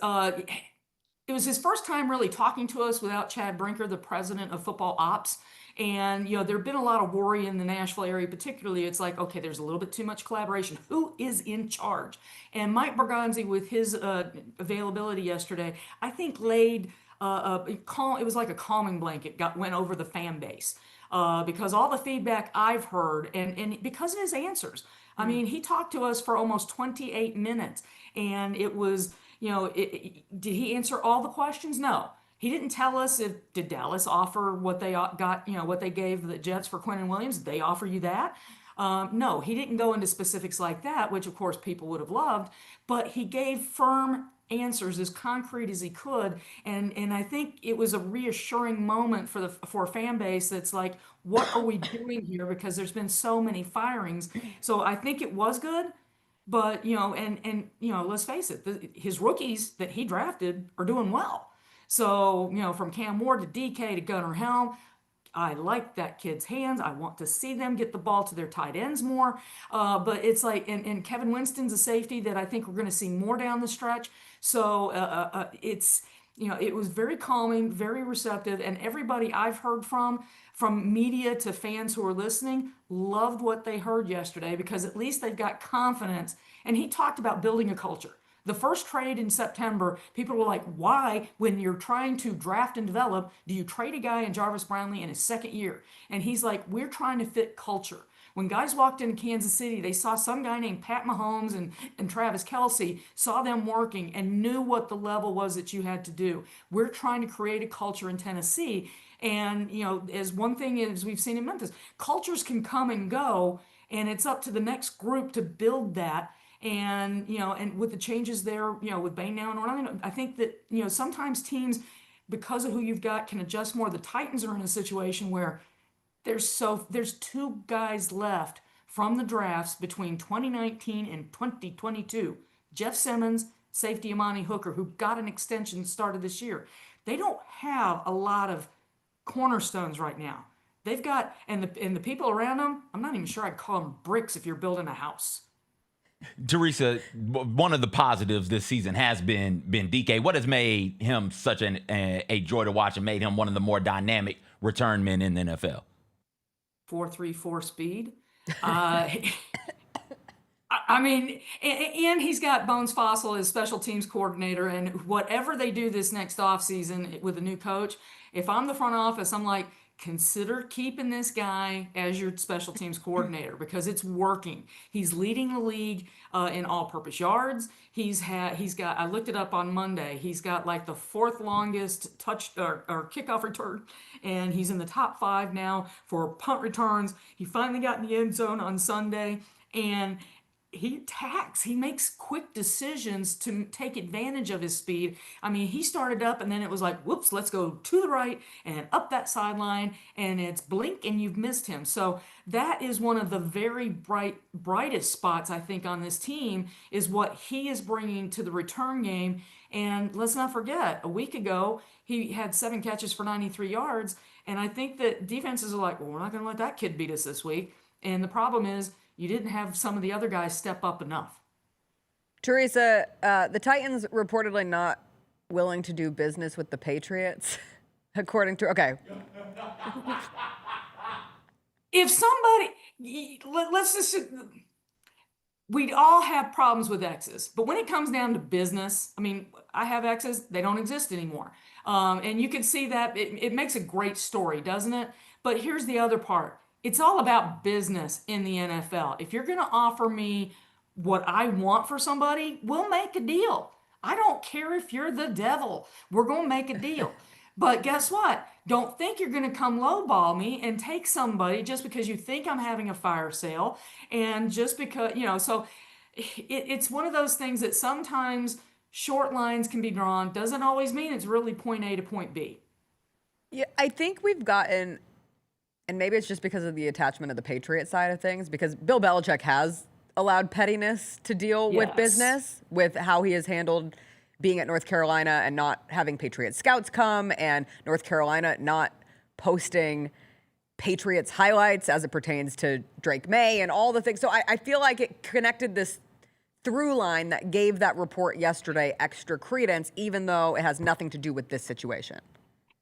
It was his first time really talking to us without Chad Brinker, the president of football ops. And, there have been a lot of worry in the Nashville area, particularly. It's like, okay, there's a little bit too much collaboration. Who is in charge? And Mike Bergonzi, with his availability yesterday, I think laid it was like a calming blanket went over the fan base because all the feedback I've heard and because of his answers. I mean, he talked to us for almost 28 minutes, and it was, did he answer all the questions? No. He didn't tell us did Dallas offer what they got, what they gave the Jets for Quinnen Williams? Did they offer you that? No, he didn't go into specifics like that, which of course people would have loved, but he gave firm answers as concrete as he could, and I think it was a reassuring moment for a fan base that's like, what are we doing here? Because there's been so many firings. So I think it was good, but let's face it, his rookies that he drafted are doing well. So from Cam Ward to DK to Gunnar Helm, I like that kid's hands. I want to see them get the ball to their tight ends more. But it's like, and Kevin Winston's a safety that I think we're going to see more down the stretch. So it was very calming, very receptive, and everybody I've heard from media to fans who are listening, loved what they heard yesterday because at least they've got confidence. And he talked about building a culture. The first trade in September, people were like, why, when you're trying to draft and develop, do you trade a guy in Jarvis Brownlee in his second year? And he's like, we're trying to fit culture. When guys walked into Kansas City, they saw some guy named Pat Mahomes and Travis Kelce, saw them working and knew what the level was that you had to do. We're trying to create a culture in Tennessee And, as one thing is we've seen in Memphis, cultures can come and go, and it's up to the next group to build that. And, and with the changes there, with Bain now and Orlando, I think that, sometimes teams, because of who you've got, can adjust more. The Titans are in a situation where there's 2 guys left from the drafts between 2019 and 2022. Jeff Simmons, safety Imani Hooker, who got an extension started this year. They don't have a lot of cornerstones right now. They've got, and the people around them, I'm not even sure I'd call them bricks if you're building a house. Teresa, one of the positives this season has been DK. What has made him such a joy to watch and made him one of the more dynamic return men in the NFL? 4.34 speed. I mean, and he's got Bones Fossil as special teams coordinator, and whatever they do this next offseason with a new coach, if I'm the front office, I'm like, consider keeping this guy as your special teams coordinator because it's working. He's leading the league in all-purpose yards. He's got, I looked it up on Monday, he's got like the 4th longest touch or kickoff return, and he's in the top 5 now for punt returns. He finally got in the end zone on Sunday, and he attacks. He makes quick decisions to take advantage of his speed. I mean, he started up and then it was like, whoops, let's go to the right and up that sideline, and it's blink and you've missed him. So that is one of the very brightest spots, I think, on this team is what he is bringing to the return game. And let's not forget, a week ago, he had 7 catches for 93 yards. And I think that defenses are like, well, we're not going to let that kid beat us this week. And the problem is, you didn't have some of the other guys step up enough. Teresa, the Titans reportedly not willing to do business with the Patriots, according to, okay. If somebody, let's just, we'd all have problems with exes, but when it comes down to business, I mean, I have exes, they don't exist anymore. And you can see that it makes a great story, doesn't it? But here's the other part. It's all about business in the NFL. If you're going to offer me what I want for somebody, we'll make a deal. I don't care if you're the devil. We're going to make a deal. But guess what? Don't think you're going to come lowball me and take somebody just because you think I'm having a fire sale. And just because, so it's one of those things that sometimes short lines can be drawn. Doesn't always mean it's really point A to point B. Yeah, I think we've gotten... And maybe it's just because of the attachment of the Patriot side of things, because Bill Belichick has allowed pettiness to deal with business, with how he has handled being at North Carolina and not having Patriot scouts come, and North Carolina not posting Patriots highlights as it pertains to Drake May and all the things. So I feel like it connected this through line that gave that report yesterday extra credence, even though it has nothing to do with this situation.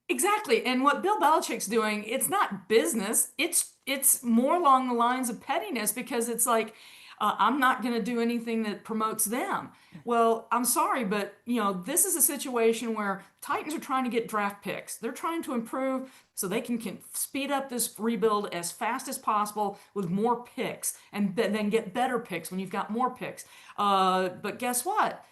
Exactly. And what Bill Belichick's doing, it's not business. It's more along the lines of pettiness, because it's like, I'm not going to do anything that promotes them. Well, I'm sorry, but this is a situation where Titans are trying to get draft picks. They're trying to improve so they can speed up this rebuild as fast as possible with more picks, and then get better picks when you've got more picks. But guess what?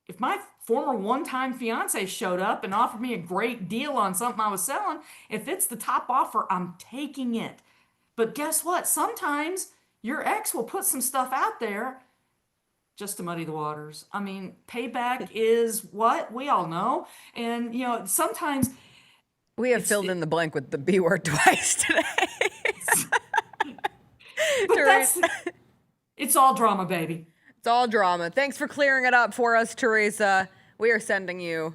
If my former one-time fiance showed up and offered me a great deal on something I was selling, if it's the top offer, I'm taking it. But guess what? Sometimes your ex will put some stuff out there just to muddy the waters. I mean, payback is what? We all know. And, sometimes... We have filled in the blank with the B word twice today. But it's all drama, baby. It's all drama. Thanks for clearing it up for us, Teresa. We are sending you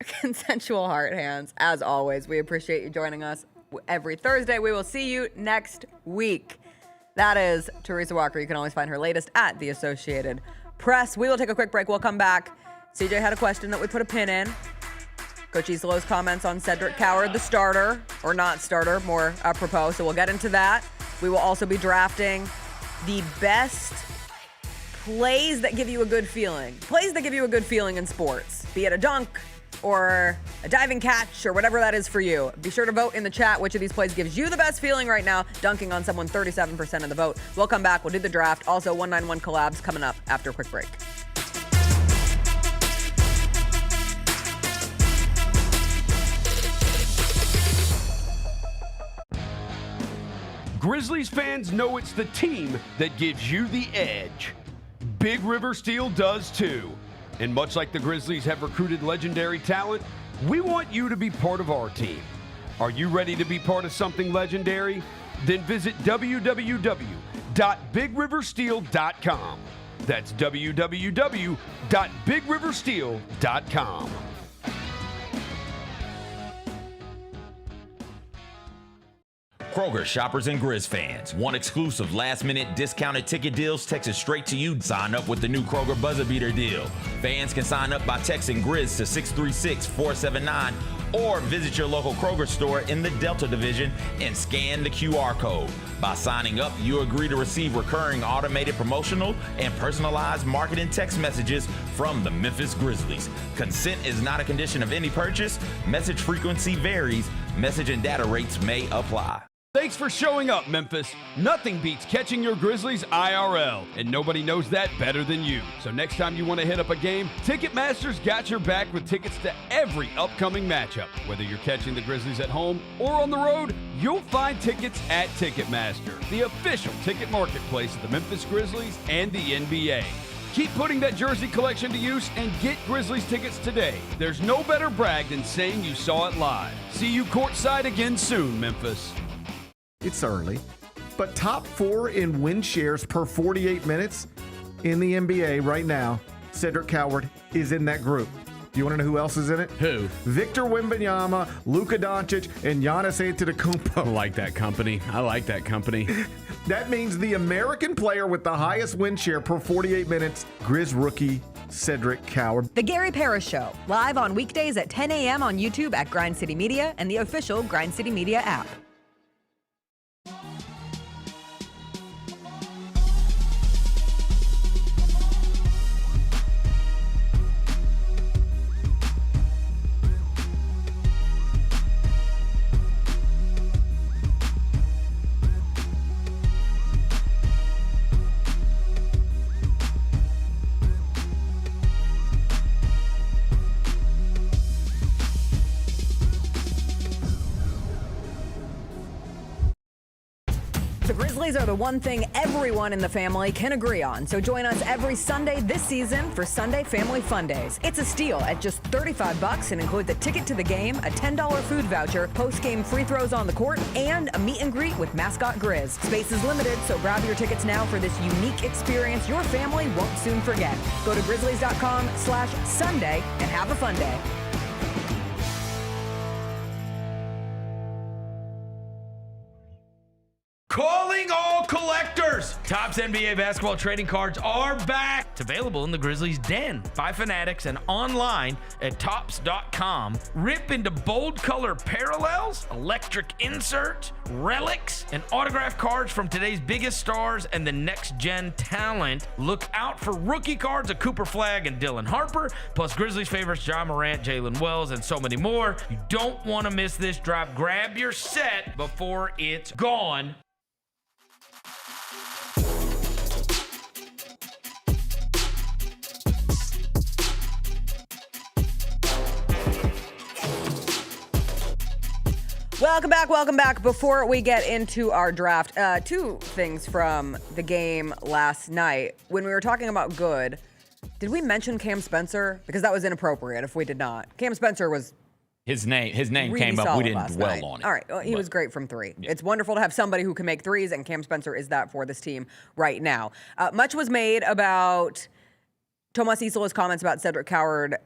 consensual heart hands, as always. We appreciate you joining us every Thursday. We will see you next week. That is Teresa Walker. You can always find her latest at The Associated Press. We will take a quick break. We'll come back. CJ had a question that we put a pin in. Coach Iselo's comments on Cedric Coward, the starter, or not starter, more apropos. So we'll get into that. We will also be drafting the best plays that give you a good feeling. Plays that give you a good feeling in sports, be it a dunk or a diving catch or whatever that is for you. Be sure to vote in the chat which of these plays gives you the best feeling right now. Dunking on someone, 37% of the vote. We'll come back. We'll do the draft. Also, 191 collabs coming up after a quick break. Grizzlies fans know it's the team that gives you the edge. Big River Steel does too. And much like the Grizzlies have recruited legendary talent, we want you to be part of our team. Are you ready to be part of something legendary? Then visit www.bigriversteel.com. That's www.bigriversteel.com. Kroger shoppers and Grizz fans. Want exclusive last-minute discounted ticket deals texted straight to you? Sign up with the new Kroger Buzzer Beater deal. Fans can sign up by texting Grizz to 636-479 or visit your local Kroger store in the Delta Division and scan the QR code. By signing up, you agree to receive recurring automated promotional and personalized marketing text messages from the Memphis Grizzlies. Consent is not a condition of any purchase. Message frequency varies. Message and data rates may apply. Thanks for showing up, Memphis. Nothing beats catching your Grizzlies IRL, and nobody knows that better than you. So next time you want to hit up a game, Ticketmaster's got your back with tickets to every upcoming matchup. Whether you're catching the Grizzlies at home or on the road, you'll find tickets at Ticketmaster, the official ticket marketplace of the Memphis Grizzlies and the NBA. Keep putting that jersey collection to use and get Grizzlies tickets today. There's no better brag than saying you saw it live. See you courtside again soon, Memphis. It's early, but top 4 in win shares per 48 minutes in the NBA right now. Cedric Coward is in that group. Do you want to know who else is in it? Who? Victor Wembanyama, Luka Doncic, and Giannis Antetokounmpo. I like that company. That means the American player with the highest win share per 48 minutes, Grizz rookie Cedric Coward. The Gary Parrish Show, live on weekdays at 10 a.m. on YouTube at Grind City Media and the official Grind City Media app. The Grizzlies are the one thing everyone in the family can agree on. So join us every Sunday this season for Sunday Family Fun Days. It's a steal at just $35 and includes a ticket to the game, a $10 food voucher, post-game free throws on the court, and a meet and greet with mascot Grizz. Space is limited, so grab your tickets now for this unique experience your family won't soon forget. Go to grizzlies.com/Sunday and have a fun day. Calling all collectors! Topps NBA basketball trading cards are back. It's available in the Grizzlies Den by Fanatics and online at Topps.com. Rip into bold color parallels, electric inserts, relics, And autographed cards from today's biggest stars and the next-gen talent. Look out for rookie cards of Cooper Flagg and Dylan Harper, plus Grizzlies favorites John Morant, Jalen Wells, and so many more. You don't want to miss this drop. Grab your set before it's gone. Welcome back. Before we get into our draft, 2 things from the game last night. When we were talking about good, did we mention Cam Spencer? Because that was inappropriate if we did not. Cam Spencer was His name really came up. We didn't last dwell night. on it. All right. Well, he was great from 3. Yeah. It's wonderful to have somebody who can make threes, and Cam Spencer is that for this team right now. Much was made about Tomas Isola's comments about Cedric Coward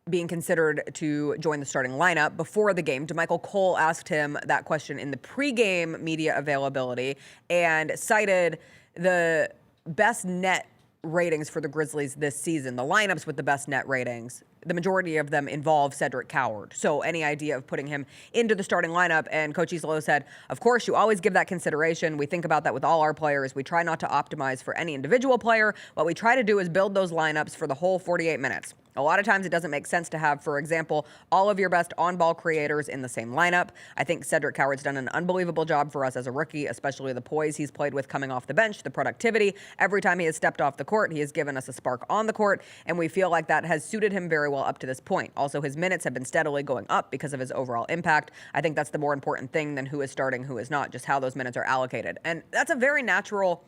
being considered to join the starting lineup before the game. DeMichael Cole asked him that question in the pregame media availability and cited the best net ratings for the Grizzlies this season, the lineups with the best net ratings. The majority of them involve Cedric Coward. So any idea of putting him into the starting lineup, and Coach Isola said, of course, you always give that consideration. We think about that with all our players. We try not to optimize for any individual player. What we try to do is build those lineups for the whole 48 minutes. A lot of times it doesn't make sense to have, for example, all of your best on-ball creators in the same lineup. I think Cedric Coward's done an unbelievable job for us as a rookie, especially the poise he's played with coming off the bench, the productivity. Every time he has stepped off the court, he has given us a spark on the court, and we feel like that has suited him very well up to this point. Also, his minutes have been steadily going up because of his overall impact. I think that's the more important thing than who is starting, who is not, just how those minutes are allocated. And that's a very natural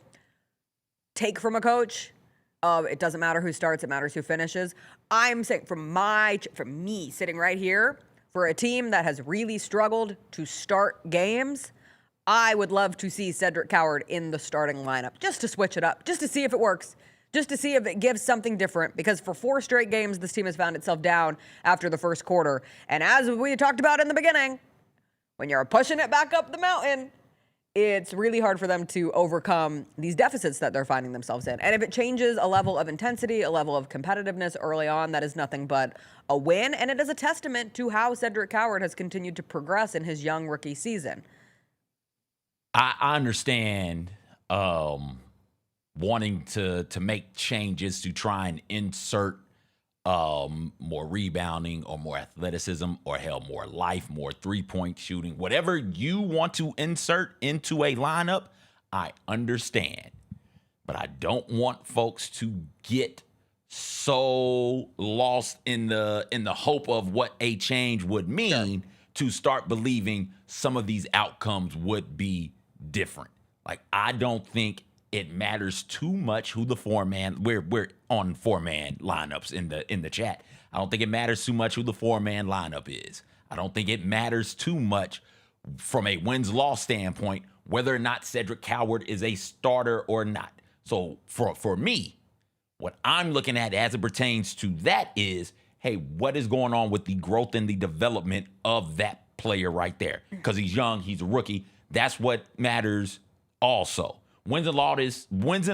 take from a coach. It doesn't matter who starts, it matters who finishes. I'm saying from me sitting right here, for a team that has really struggled to start games, I would love to see Cedric Coward in the starting lineup, just to switch it up, just to see if it works, just to see if it gives something different, because for 4 straight games, this team has found itself down after the first quarter. And as we talked about in the beginning, when you're pushing it back up the mountain, it's really hard for them to overcome these deficits that they're finding themselves in. And if it changes a level of intensity, a level of competitiveness early on, that is nothing but a win. And it is a testament to how Cedric Coward has continued to progress in his young rookie season. I understand wanting to make changes to try and insert more rebounding or more athleticism or hell, more life, more three-point shooting, whatever you want to insert into a lineup, I understand. But I don't want folks to get so lost in the hope of what a change would mean to start believing some of these outcomes would be different. Like, I don't think it matters too much who the four-man, we're on four-man lineups in the chat. I don't think it matters too much who the four-man lineup is. I don't think it matters too much from a wins-loss standpoint whether or not Cedric Coward is a starter or not. So for me, what I'm looking at as it pertains to that is, hey, what is going on with the growth and the development of that player right there? Because he's young, he's a rookie. That's what matters also. Wins and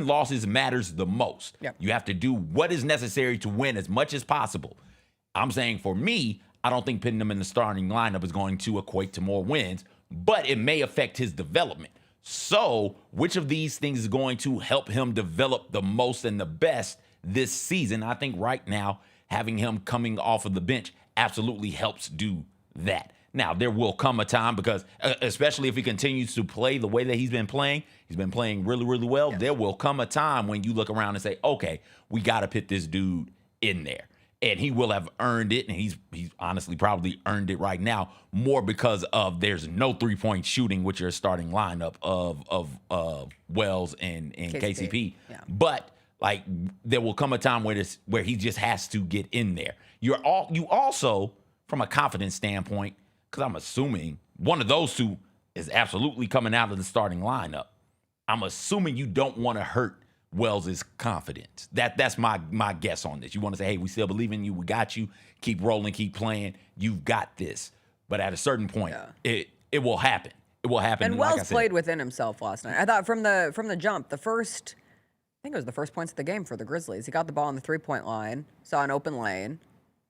losses matters the most. Yep. You have to do what is necessary to win as much as possible. I'm saying for me, I don't think putting him in the starting lineup is going to equate to more wins, but it may affect his development. So which of these things is going to help him develop the most and the best this season? I think right now, having him coming off of the bench absolutely helps do that. Now, there will come a time, because especially if he continues to play the way that he's been playing really, really well. Yes. There will come a time when you look around and say, okay, we got to put this dude in there. And he will have earned it, and he's honestly probably earned it right now, more because of there's no three-point shooting with your starting lineup of Wells and KCP. Yeah. But like, there will come a time where he just has to get in there. You also, from a confidence standpoint, because I'm assuming one of those two is absolutely coming out of the starting lineup, I'm assuming you don't want to hurt Wells' confidence. That's my guess on this. You want to say, hey, we still believe in you. We got you. Keep rolling. Keep playing. You've got this. But at a certain point, it will happen. It will happen. And Wells played within himself last night. I thought from the jump, I think it was the first points of the game for the Grizzlies. He got the ball on the three-point line, saw an open lane,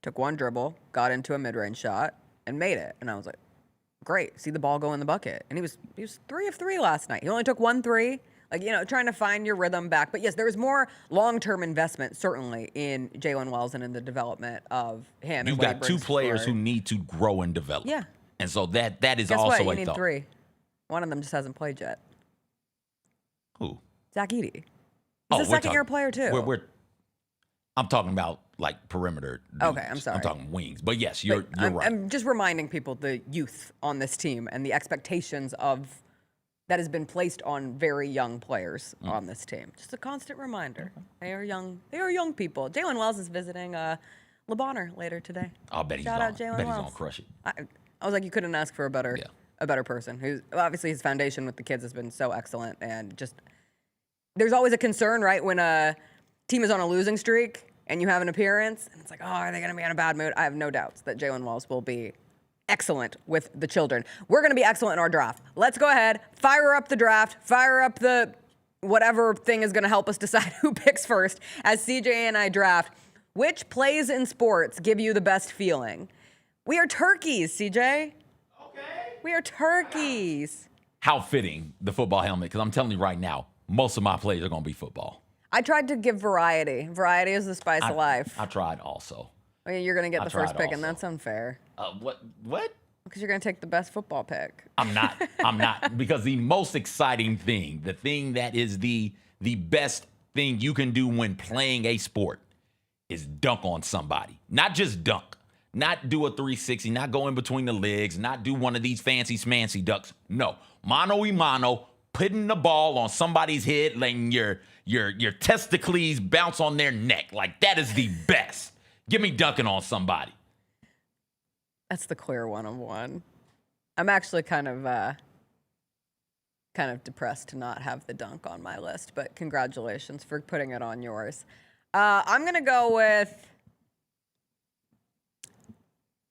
took one dribble, got into a mid-range shot, and made it. And I was like, great, see the ball go in the bucket. And he was 3 of 3 last night. He only took 1 3. Like, trying to find your rhythm back. But yes, there is more long-term investment, certainly, in Jalen Wells and in the development of him. You've got 2 players who need to grow and develop. Yeah. And so that is Guess also what? a You need thought. 3. One of them just hasn't played yet. Who? Zach Edey. He's a second-year player, too. I'm talking about, like, perimeter dudes. Okay, I'm sorry. I'm talking wings. But yes, you're right. I'm just reminding people the youth on this team and the expectations that has been placed on very young players on this team. Just a constant reminder. They are young. They are young people. Jalen Wells is visiting Le Bonheur later today. I'll bet he's Shout out Jalen Wells. he's gonna crush it. I was like, you couldn't ask for a better person. Who's obviously his foundation with the kids has been so excellent, and just there's always a concern, right, when a team is on a losing streak and you have an appearance, and it's like, oh, are they going to be in a bad mood? I have no doubts that Jalen Wells will be excellent with the children. We're going to be excellent in our draft. Let's go ahead, fire up the draft, fire up the whatever thing is going to help us decide who picks first as CJ and I draft. Which plays in sports give you the best feeling? We are turkeys, CJ. Okay. We are turkeys. How fitting, the football helmet, because I'm telling you right now, most of my plays are going to be football. I tried to give variety. Variety is the spice of life. I tried also. Oh, yeah, you're going to get I the first tried pick, and also. that's unfair. What? Because you're going to take the best football pick. I'm not. Because the most exciting thing, the thing that is the best thing you can do when playing a sport is dunk on somebody. Not just dunk. Not do a 360, not go in between the legs, not do one of these fancy smancy ducks. No. Mano-y-mano, putting the ball on somebody's head, letting your testicles bounce on their neck. Like, that is the best. Give me dunking on somebody. That's the clear one-on-one. I'm actually kind of depressed to not have the dunk on my list, but congratulations for putting it on yours. I'm going to go with...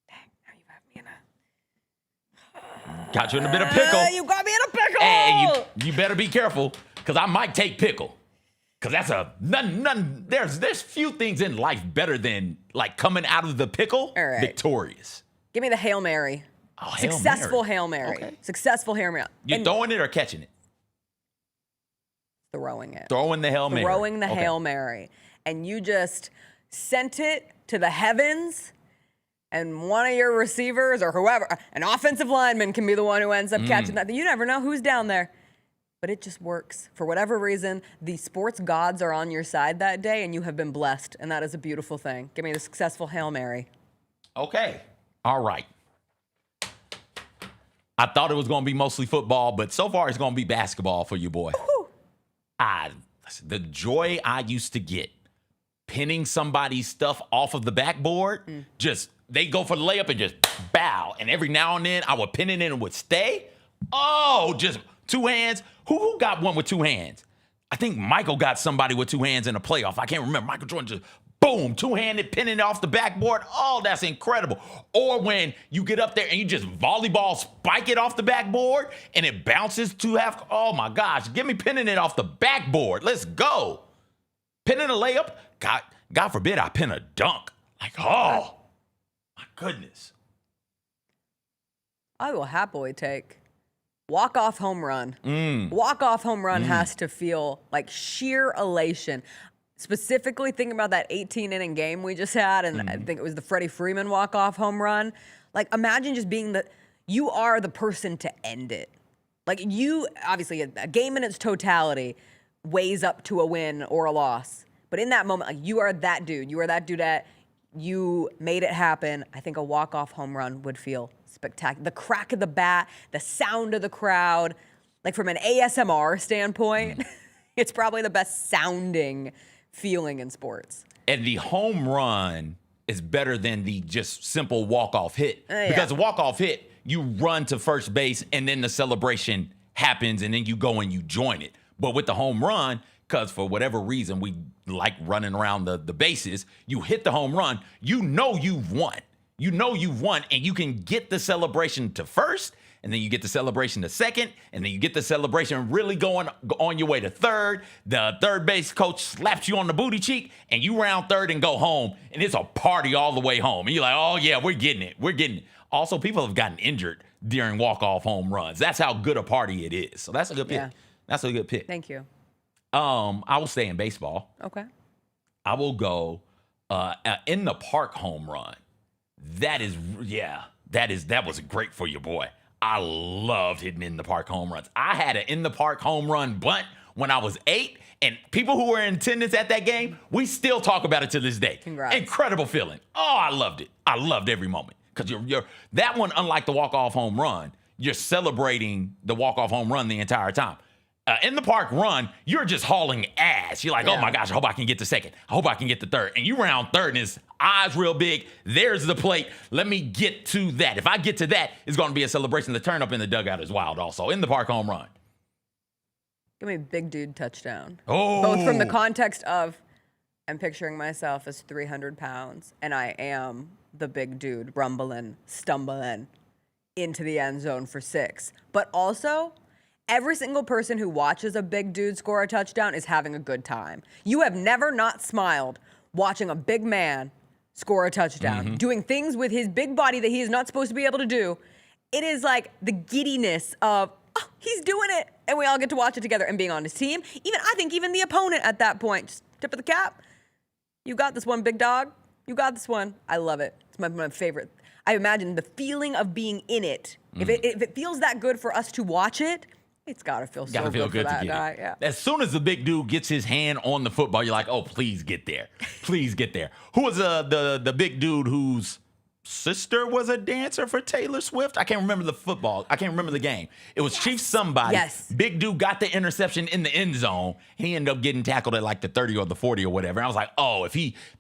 Dang, now you have me in a... Got you in a bit of pickle. You got me in a pickle! Hey, you better be careful, because I might take pickle. Because that's there's few things in life better than, like, coming out of the pickle victorious. Give me the Hail Mary. Oh, Successful Hail Mary. Okay. Successful Hail Mary. You throwing it or catching it? Throwing it. Throwing the Hail Mary. Throwing the Hail Mary. And you just sent it to the heavens, and one of your receivers or whoever, an offensive lineman can be the one who ends up catching that. You never know who's down there. But it just works. For whatever reason, the sports gods are on your side that day, and you have been blessed, and that is a beautiful thing. Give me the successful Hail Mary. Okay. All right. I thought it was going to be mostly football, but so far it's going to be basketball for you, boy. The joy I used to get pinning somebody's stuff off of the backboard, they go for the layup and just bow. And every now and then I would pin it in and it would stay. Oh, just two hands. Who got one with two hands? I think Michael got somebody with two hands in a playoff. I can't remember. Michael Jordan just boom, two-handed pinning it off the backboard. Oh, that's incredible. Or when you get up there and you just volleyball spike it off the backboard and it bounces to half. Oh, my gosh. Give me pinning it off the backboard. Let's go. Pinning a layup. God forbid I pin a dunk. Like, oh, my goodness. I will happily take walk-off home run. Walk-off home run has to feel like sheer elation. Specifically thinking about that 18-inning game we just had, and I think it was the Freddie Freeman walk-off home run. Like, imagine just being you are the person to end it. Like, you, obviously, a game in its totality weighs up to a win or a loss. But in that moment, like, you are that dude. You are that dudette. You made it happen. I think a walk-off home run would feel spectacular. The crack of the bat, the sound of the crowd. Like, from an ASMR standpoint, it's probably the best sounding feeling in sports. And the home run is better than the just simple walk-off hit. Because the walk-off hit, you run to first base and then the celebration happens and then you go and you join it. But with the home run, because for whatever reason we like running around the bases, you hit the home run, you know you've won. You know you've won, and you can get the celebration to first, and then you get the celebration to second, and then you get the celebration really going on your way to third. The third base coach slaps you on the booty cheek, and you round third and go home, and it's a party all the way home. And you're like, oh, yeah, we're getting it. We're getting it. Also, people have gotten injured during walk-off home runs. That's how good a party it is. So that's a good pick. Yeah. That's a good pick. Thank you. I will stay in baseball. Okay. I will go in the park home run. That was great for you, boy. I loved hitting in the park home runs. I had an in the park home run bunt when I was 8, and people who were in attendance at that game, we still talk about it to this day. Congrats. Incredible feeling. Oh, I loved it. I loved every moment. Because you're that one, unlike the walk-off home run, you're celebrating the walk-off home run the entire time. In the park run, you're just hauling ass. You're like, oh my gosh, I hope I can get to second. I hope I can get to third. And you round third and his eyes real big. There's the plate. Let me get to that. If I get to that, it's going to be a celebration. The turn up in the dugout is wild also. In the park home run. Give me a big dude touchdown. Oh. Both from the context of I'm picturing myself as 300 pounds, and I am the big dude rumbling, stumbling into the end zone for 6. But also, every single person who watches a big dude score a touchdown is having a good time. You have never not smiled watching a big man score a touchdown, doing things with his big body that he is not supposed to be able to do. It is like the giddiness of, oh, he's doing it, and we all get to watch it together and being on his team. I think even the opponent at that point, just tip of the cap. You got this one, big dog. You got this one. I love it. It's my favorite. I imagine the feeling of being in it. If it feels that good for us to watch it, it's got to feel so good for that guy. Yeah. As soon as the big dude gets his hand on the football, you're like, oh, please get there. Please get there. Who was the big dude whose sister was a dancer for Taylor Swift? I can't remember the football. I can't remember the game. It was Chief somebody. Yes. Big dude got the interception in the end zone. He ended up getting tackled at like the 30 or the 40 or whatever. And I was like, oh,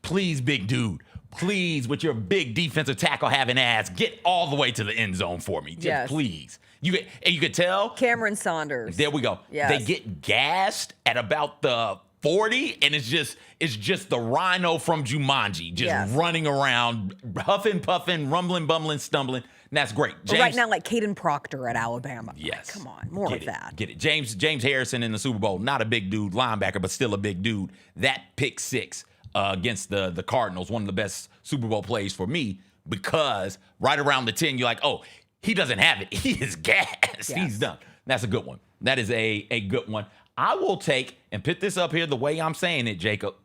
please, big dude, please, with your big defensive tackle having ass, get all the way to the end zone for me. Just please. You could tell. Cameron Saunders. There we go. Yes. They get gassed at about the 40, and it's just the rhino from Jumanji, just running around, huffing, puffing, rumbling, bumbling, stumbling. And that's great. Right now, like Caden Proctor at Alabama. Yes. Come on, more of that. Get it. James Harrison in the Super Bowl, not a big dude, linebacker, but still a big dude. That pick six against the Cardinals, one of the best Super Bowl plays for me, because right around the 10, you're like, oh, he doesn't have it. He is gassed. Yes. He's done. That's a good one. That is a good one. I will take, and put this up here the way I'm saying it, Jacob,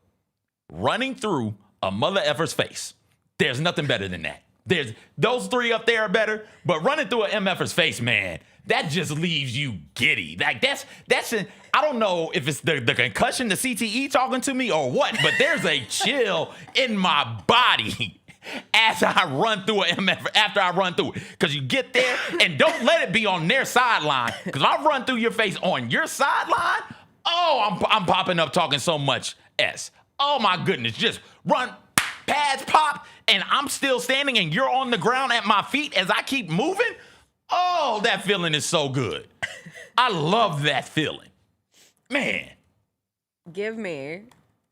running through a mother effer's face. There's nothing better than that. Those three up there are better, but running through an MFer's face, man, that just leaves you giddy. Like I don't know if it's the concussion, the CTE talking to me or what, but there's a chill in my body as I run through an MF, after I run through it. Because you get there, and don't let it be on their sideline. Because I run through your face on your sideline, oh, I'm popping up talking so much S. Oh, my goodness. Just run, pads pop, and I'm still standing, and you're on the ground at my feet as I keep moving. Oh, that feeling is so good. I love that feeling. Man. Give me.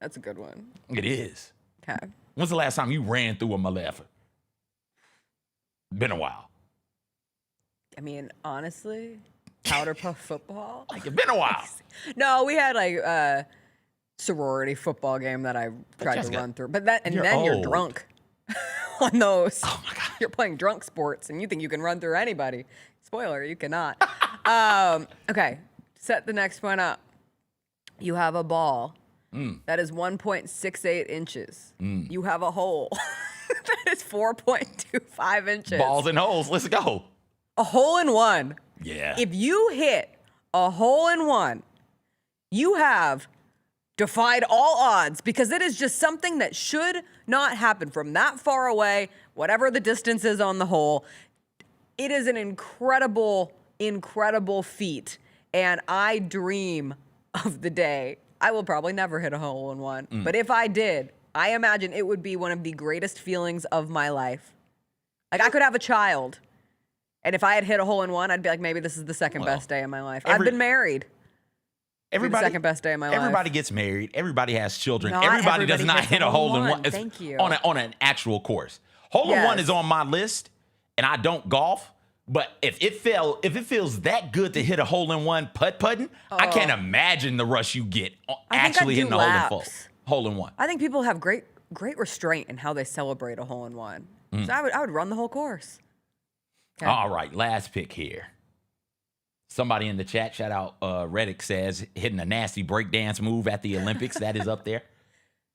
That's a good one. It is. Okay. When's the last time you ran through a mother effer? Been a while. I mean, honestly, powder puff football. Like, it's been a while. No, we had like a sorority football game that I tried to run through. But then you're drunk on those. Oh my God. You're playing drunk sports and you think you can run through anybody. Spoiler, you cannot. Okay, set the next one up. You have a ball. That is 1.68 inches. You have a hole that is 4.25 inches. Balls and holes. Let's go. A hole in one. Yeah. If you hit a hole in one, you have defied all odds, because it is just something that should not happen from that far away, whatever the distance is on the hole. It is an incredible, incredible feat. And I dream of the day. I will probably never hit a hole in one. But if I did, I imagine it would be one of the greatest feelings of my life. Like, I could have a child, and if I had hit a hole in one, I'd be like, maybe this is the second best day of my life. I've been married. Everybody, the second best day of my life. Everybody gets married. Everybody has children. Not everybody does not hits hit a hole in one. Thank you. On an actual course. Hole in one is on my list, and I don't golf. But if it feels that good to hit a hole in one putting, I can't imagine the rush you get actually hitting a hole in one. I think people have great restraint in how they celebrate a hole in one. So I would run the whole course. Okay. All right, last pick here. Somebody in the chat, shout out Reddick, says hitting a nasty breakdance move at the Olympics. That is up there.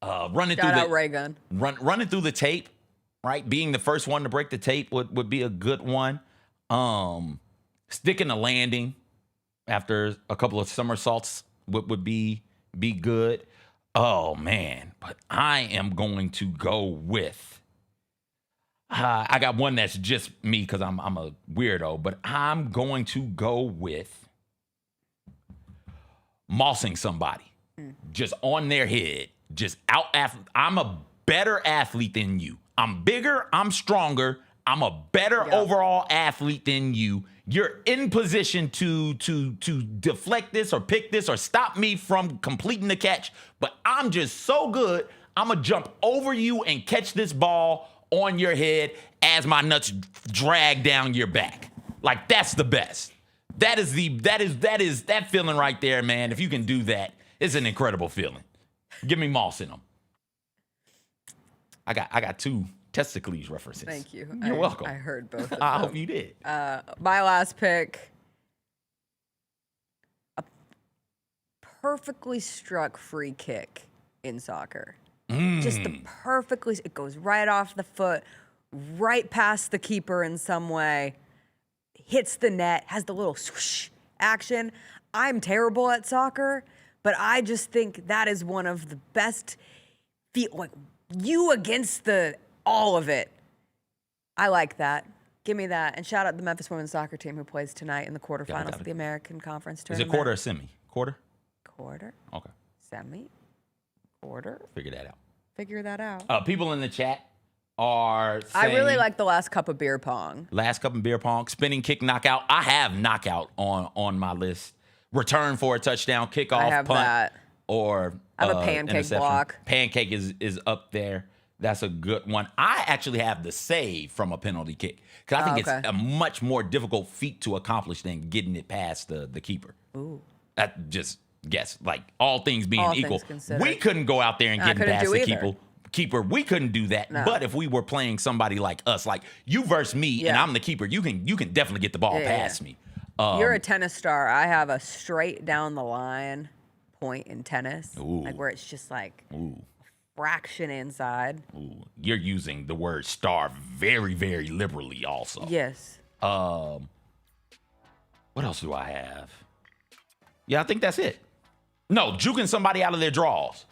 Running through the tape, right? Being the first one to break the tape would be a good one. Sticking the landing after a couple of somersaults would be good. Oh man, but I am going to go with. I got one that's just me because I'm a weirdo, but I'm going to go with mossing somebody just on their head, just out. I'm a better athlete than you. I'm bigger. I'm stronger. I'm a better overall athlete than you. You're in position to deflect this or pick this or stop me from completing the catch, but I'm just so good, I'm going to jump over you and catch this ball on your head as my nuts drag down your back. Like, that's the best. That is that feeling right there, man. If you can do that, it's an incredible feeling. Give me moss in them. I got two testicles references. Thank you. You're welcome. I heard both of them. I hope you did. My last pick, a perfectly struck free kick in soccer. Just the perfectly, it goes right off the foot, right past the keeper in some way, hits the net, has the little swoosh action. I'm terrible at soccer, but I just think that is one of the best, like you against all of it. I like that. Give me that. And shout out the Memphis women's soccer team who plays tonight in the quarterfinals of the American Conference Is tournament. it quarter or semi? Quarter? Quarter. Okay. Semi. Quarter. Figure that out. Figure that out. People in the chat are saying, I really like the last cup of beer pong. Last cup of beer pong, spinning kick, knockout. I have knockout on my list. Return for a touchdown, kickoff, I have punt, that. or I have a pancake interception. block. Pancake is up there. That's a good one. I actually have the save from a penalty kick because I think it's a much more difficult feat to accomplish than getting it past the keeper. Ooh. That just guess, like all things being equal, considered. we couldn't go out there and get past the keeper. We couldn't do that. No. But if we were playing somebody like us, like you versus me, and I'm the keeper, you can definitely get the ball past me. You're a tennis star. I have a straight down the line point in tennis, like where it's just like fraction inside. Ooh. You're using the word star very, very liberally also. Yes. What else do I have? Yeah, I think that's it. No, juking somebody out of their draws.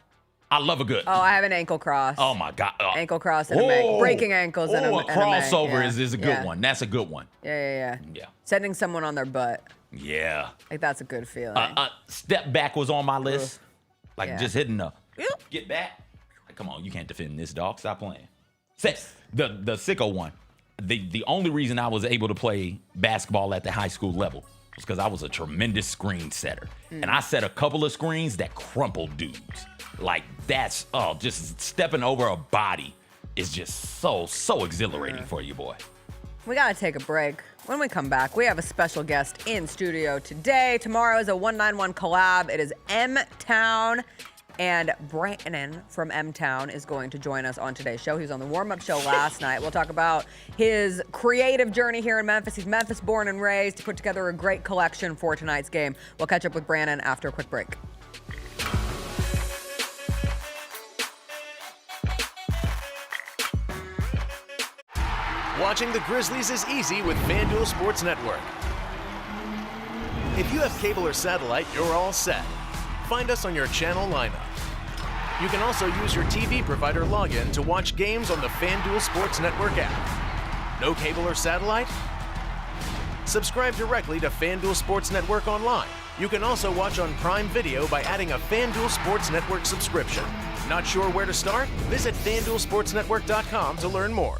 I love a good. Oh, I have an ankle cross. Oh my God. Ankle cross and a make. Breaking ankles and a crossover make. is a good one. That's a good one. Yeah. Sending someone on their butt. Yeah. Like that's a good feeling. Step back was on my list. Yeah. Just hitting the get back. Like, come on, you can't defend this, dog. Stop playing. The sicko one. The only reason I was able to play basketball at the high school level was because I was a tremendous screen setter. And I set a couple of screens that crumpled dudes. Like that's just stepping over a body is just so exhilarating for you, boy. We gotta take a break. When we come back, we have a special guest in studio today. Tomorrow is a 191 collab. It is M-Town, and Brannon from M-Town is going to join us on today's show. He was on the warm-up show last night. We'll talk about his creative journey here in Memphis. He's Memphis born and raised. He put together a great collection for tonight's game. We'll catch up with Brannon after a quick break. Watching the Grizzlies is easy with FanDuel Sports Network. If you have cable or satellite, you're all set. Find us on your channel lineup. You can also use your TV provider login to watch games on the FanDuel Sports Network app. No cable or satellite? Subscribe directly to FanDuel Sports Network online. You can also watch on Prime Video by adding a FanDuel Sports Network subscription. Not sure where to start? Visit FanDuelSportsNetwork.com to learn more.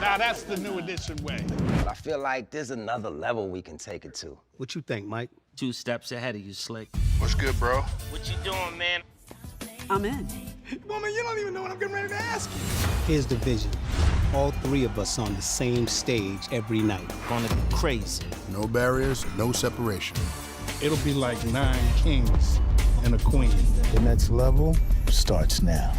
Now that's the new edition way. But I feel like there's another level we can take it to. What you think, Mike? 2 steps ahead of you, Slick. What's good, bro? What you doing, man? I'm in. Woman, you don't even know what I'm getting ready to ask you. Here's the vision. All three of us on the same stage every night. Gonna be crazy. No barriers, no separation. It'll be like 9 kings and a queen. The next level starts now.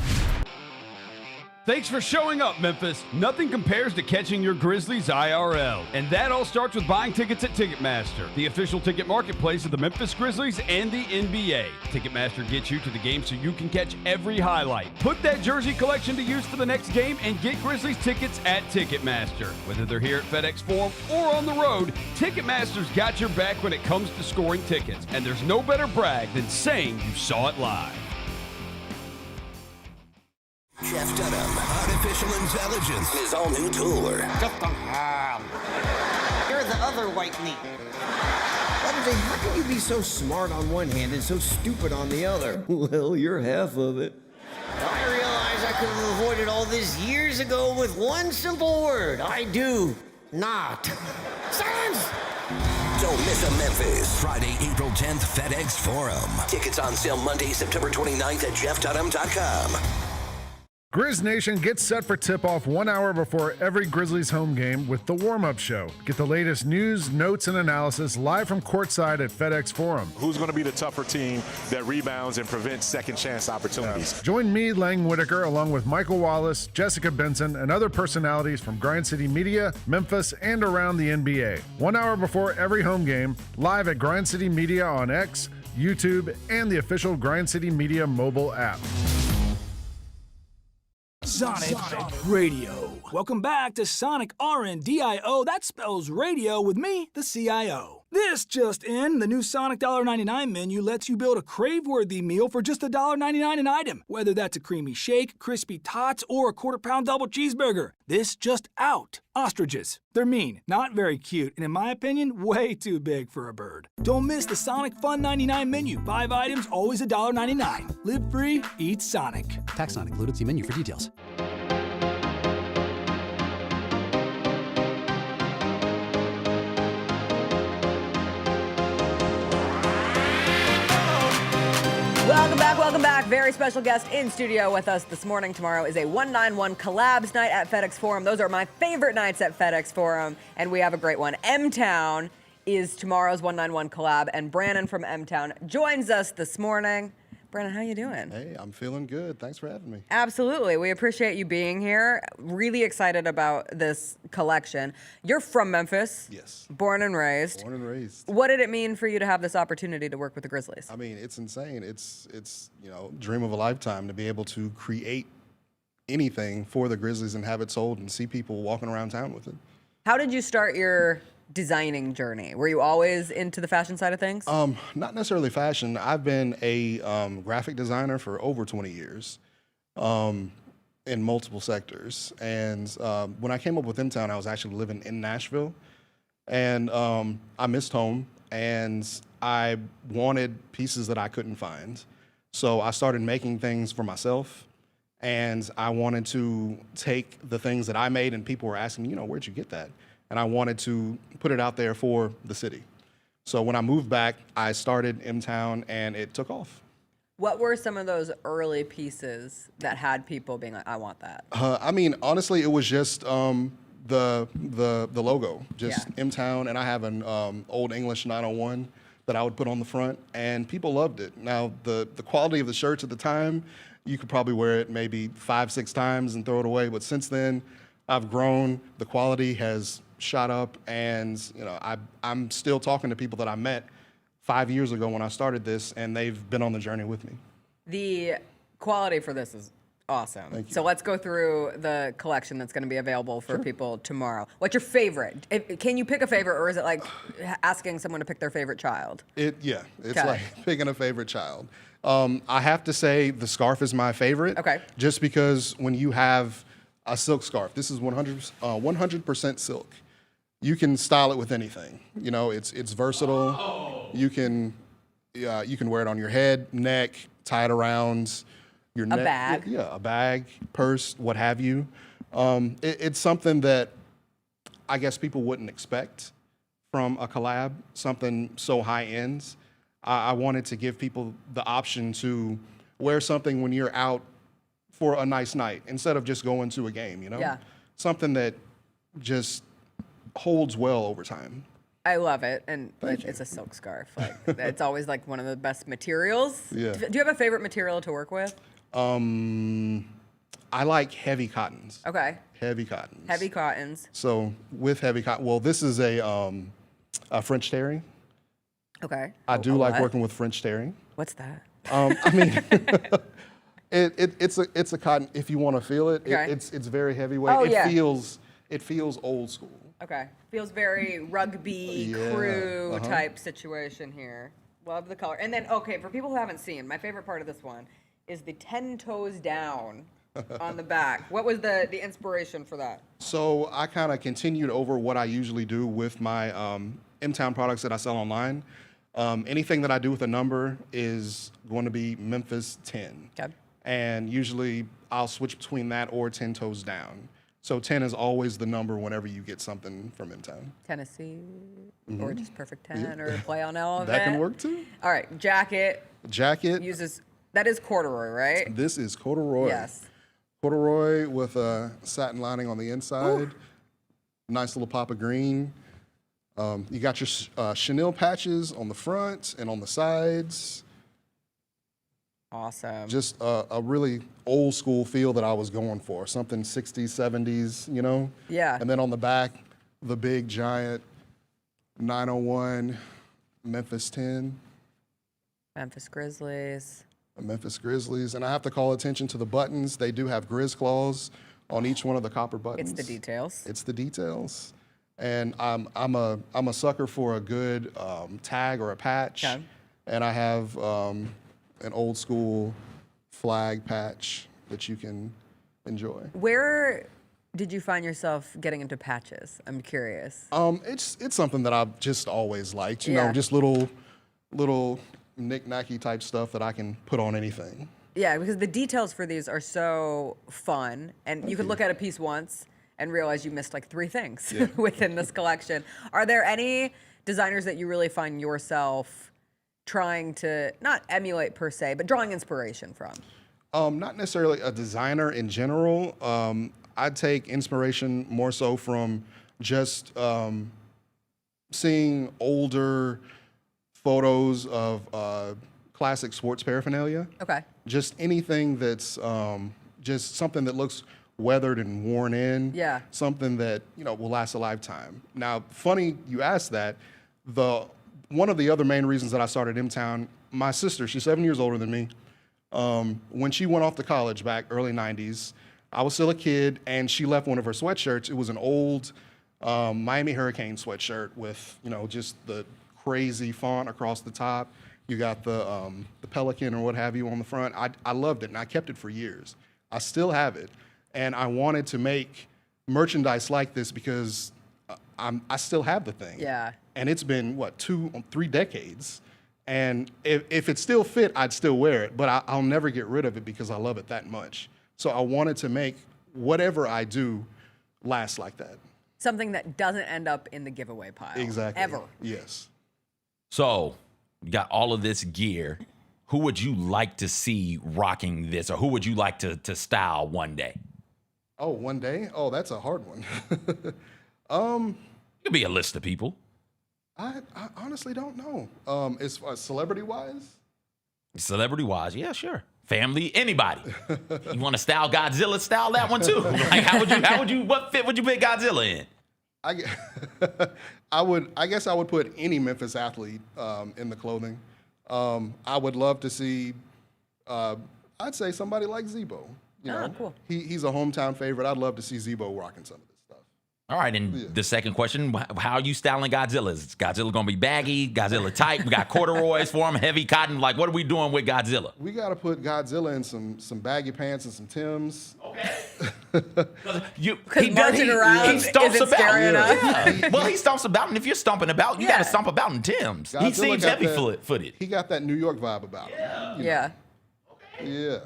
Thanks for showing up, Memphis. Nothing compares to catching your Grizzlies IRL. And that all starts with buying tickets at Ticketmaster, the official ticket marketplace of the Memphis Grizzlies and the NBA. Ticketmaster gets you to the game so you can catch every highlight. Put that jersey collection to use for the next game and get Grizzlies tickets at Ticketmaster. Whether they're here at FedEx Forum or on the road, Ticketmaster's got your back when it comes to scoring tickets. And there's no better brag than saying you saw it live. Jeff Dunham, artificial intelligence, his all-new tour. Jeff Dunham. You're the other white meat. How can you be so smart on one hand and so stupid on the other? Well, you're half of it. I realize I could have avoided all this years ago with one simple word. I do not. Silence! Don't miss a Memphis. Friday, April 10th, FedEx Forum. Tickets on sale Monday, September 29th at jeffdunham.com. Grizz Nation gets set for tip-off 1 hour before every Grizzlies home game with the warm-up show. Get the latest news, notes, and analysis live from courtside at FedEx Forum. Who's going to be the tougher team that rebounds and prevents second-chance opportunities? Join me, Lang Whitaker, along with Michael Wallace, Jessica Benson, and other personalities from Grind City Media, Memphis, and around the NBA. 1 hour before every home game, live at Grind City Media on X, YouTube, and the official Grind City Media mobile app. Sonic Radio. Welcome back to Sonic RNDIO. That spells radio with me, the CIO. This just in, the new Sonic $1.99 menu lets you build a crave-worthy meal for just $1.99 an item, whether that's a creamy shake, crispy tots, or a quarter-pound double cheeseburger. This just out. Ostriches. They're mean, not very cute, and in my opinion, way too big for a bird. Don't miss the Sonic Fun 99 menu. 5 items, always $1.99. Live free, eat Sonic. Tax not included. See menu for details. Welcome back. Very special guest in studio with us this morning. Tomorrow is a 191 Collabs night at FedEx Forum. Those are my favorite nights at FedEx Forum, and we have a great one. M-Town is tomorrow's 191 Collab, and Brannon from M-Town joins us this morning. Brannon, how you doing? Hey, I'm feeling good. Thanks for having me. Absolutely. We appreciate you being here. Really excited about this collection. You're from Memphis. Yes. Born and raised. Born and raised. What did it mean for you to have this opportunity to work with the Grizzlies? I mean, it's insane. It's dream of a lifetime to be able to create anything for the Grizzlies and have it sold and see people walking around town with it. How did you start your designing journey? Were you always into the fashion side of things? Not necessarily fashion. I've been a graphic designer for over 20 years in multiple sectors. And when I came up with M-Town, I was actually living in Nashville. And I missed home, and I wanted pieces that I couldn't find. So I started making things for myself. And I wanted to take the things that I made, and people were asking, where'd you get that? And I wanted to put it out there for the city. So when I moved back, I started M-Town, and it took off. What were some of those early pieces that had people being like, I want that? I mean, honestly, it was just the logo, just M-Town, and I have an Old English 901 that I would put on the front, and people loved it. Now, the quality of the shirts at the time, you could probably wear it maybe 5-6 times and throw it away, but since then, I've grown, the quality has shot up, and I'm still talking to people that I met 5 years ago when I started this, and they've been on the journey with me. The quality for this is awesome. Thank you. So let's go through the collection that's going to be available for people tomorrow. What's your favorite? Can you pick a favorite, or is it like asking someone to pick their favorite child? It's like picking a favorite child. I have to say the scarf is my favorite. Okay. Just because when you have a silk scarf, this is 100% silk. You can style it with anything. It's versatile. Oh. You can wear it on your head, neck, tie it around your neck. A bag. Yeah, a bag, purse, what have you. It's something that I guess people wouldn't expect from a collab, something so high end. I wanted to give people the option to wear something when you're out for a nice night instead of just going to a game, Yeah. Something that just holds well over time. I love it, and it's a silk scarf. It's always like one of the best materials. Yeah. Do you have a favorite material to work with? I like heavy cottons. Okay. Heavy cottons. Heavy cottons. So with heavy cotton, well, this is a French terry. Okay. I do like working with French terry. What's that? I mean, it's a cotton. If you want to feel it, Okay. it's very heavyweight. Oh, It feels old school. Okay. Feels very rugby crew uh-huh. type situation here. Love the color. And then, okay, for people who haven't seen, my favorite part of this one is the 10 toes down on the back. What was the inspiration for that? So I kind of continued over what I usually do with my M-Town products that I sell online. Anything that I do with a number is going to be Memphis 10. Okay. And usually I'll switch between that or 10 toes down. So 10 is always the number whenever you get something from M-Town. Tennessee, or just Perfect 10, Yeah. or play on all of That it. can work too. All right, jacket. Jacket. That is corduroy, right? This is corduroy. Yes. Corduroy with a satin lining on the inside. Ooh. Nice little pop of green. You got your chenille patches on the front and on the sides. Awesome. Just a really old school feel that I was going for. Something 60s, 70s, Yeah. And then on the back, the big giant 901 Memphis 10. Memphis Grizzlies. The Memphis Grizzlies. And I have to call attention to the buttons. They do have Grizz claws on each one of the copper buttons. It's the details. It's the details. And I'm a sucker for a good tag or a patch. Okay. And I have an old school flag patch that you can enjoy. Where did you find yourself getting into patches? I'm curious. It's something that I've just always liked. You know, just little knick-knacky type stuff that I can put on anything. Yeah, because the details for these are so fun, and you could look at a piece once and realize you missed like 3 things within this collection. Are there any designers that you really find yourself trying to, not emulate per se, but drawing inspiration from? Not necessarily a designer in general. I take inspiration more so from just seeing older photos of classic sports paraphernalia. Okay. Just anything that's just something that looks weathered and worn in. Yeah. Something that, you know, will last a lifetime. Now, funny you asked that. One of the other main reasons that I started M-Town, my sister, she's 7 years older than me. When she went off to college back early 90s, I was still a kid, and she left one of her sweatshirts. It was an old Miami Hurricane sweatshirt with, you know, just the crazy font across the top. You got the pelican or what have you on the front. I loved it, and I kept it for years. I still have it, and I wanted to make merchandise like this because I still have the thing. Yeah. And it's been, what, 2-3 decades. And if it still fit, I'd still wear it, but I'll never get rid of it because I love it that much. So I wanted to make whatever I do last like that. Something that doesn't end up in the giveaway pile. Exactly. Ever. Yes. So, you got all of this gear. Who would you like to see rocking this, or who would you like to style one day? Oh, one day? Oh, that's a hard one. It could be a list of people. I honestly don't know. As far as celebrity-wise? Celebrity-wise, yeah, sure. Family, anybody. You want to style Godzilla? Style that one too. Like, what fit would you put Godzilla in? I guess I would put any Memphis athlete in the clothing. I would love to see, I'd say somebody like Zebo. You know, cool. He's a hometown favorite. I'd love to see Zebo rocking some of this stuff. All right, and the second question, how are you styling Godzilla? Is Godzilla going to be baggy, Godzilla tight? We got corduroys for him, heavy cotton. Like, what are we doing with Godzilla? We got to put Godzilla in some baggy pants and some Timbs. Okay. He stomps about. Yeah. Well, he stomps about, and if you're stomping about, you got to stomp about in Timbs. Godzilla He seems heavy-footed. He got that New York vibe about him. Yeah. Yeah.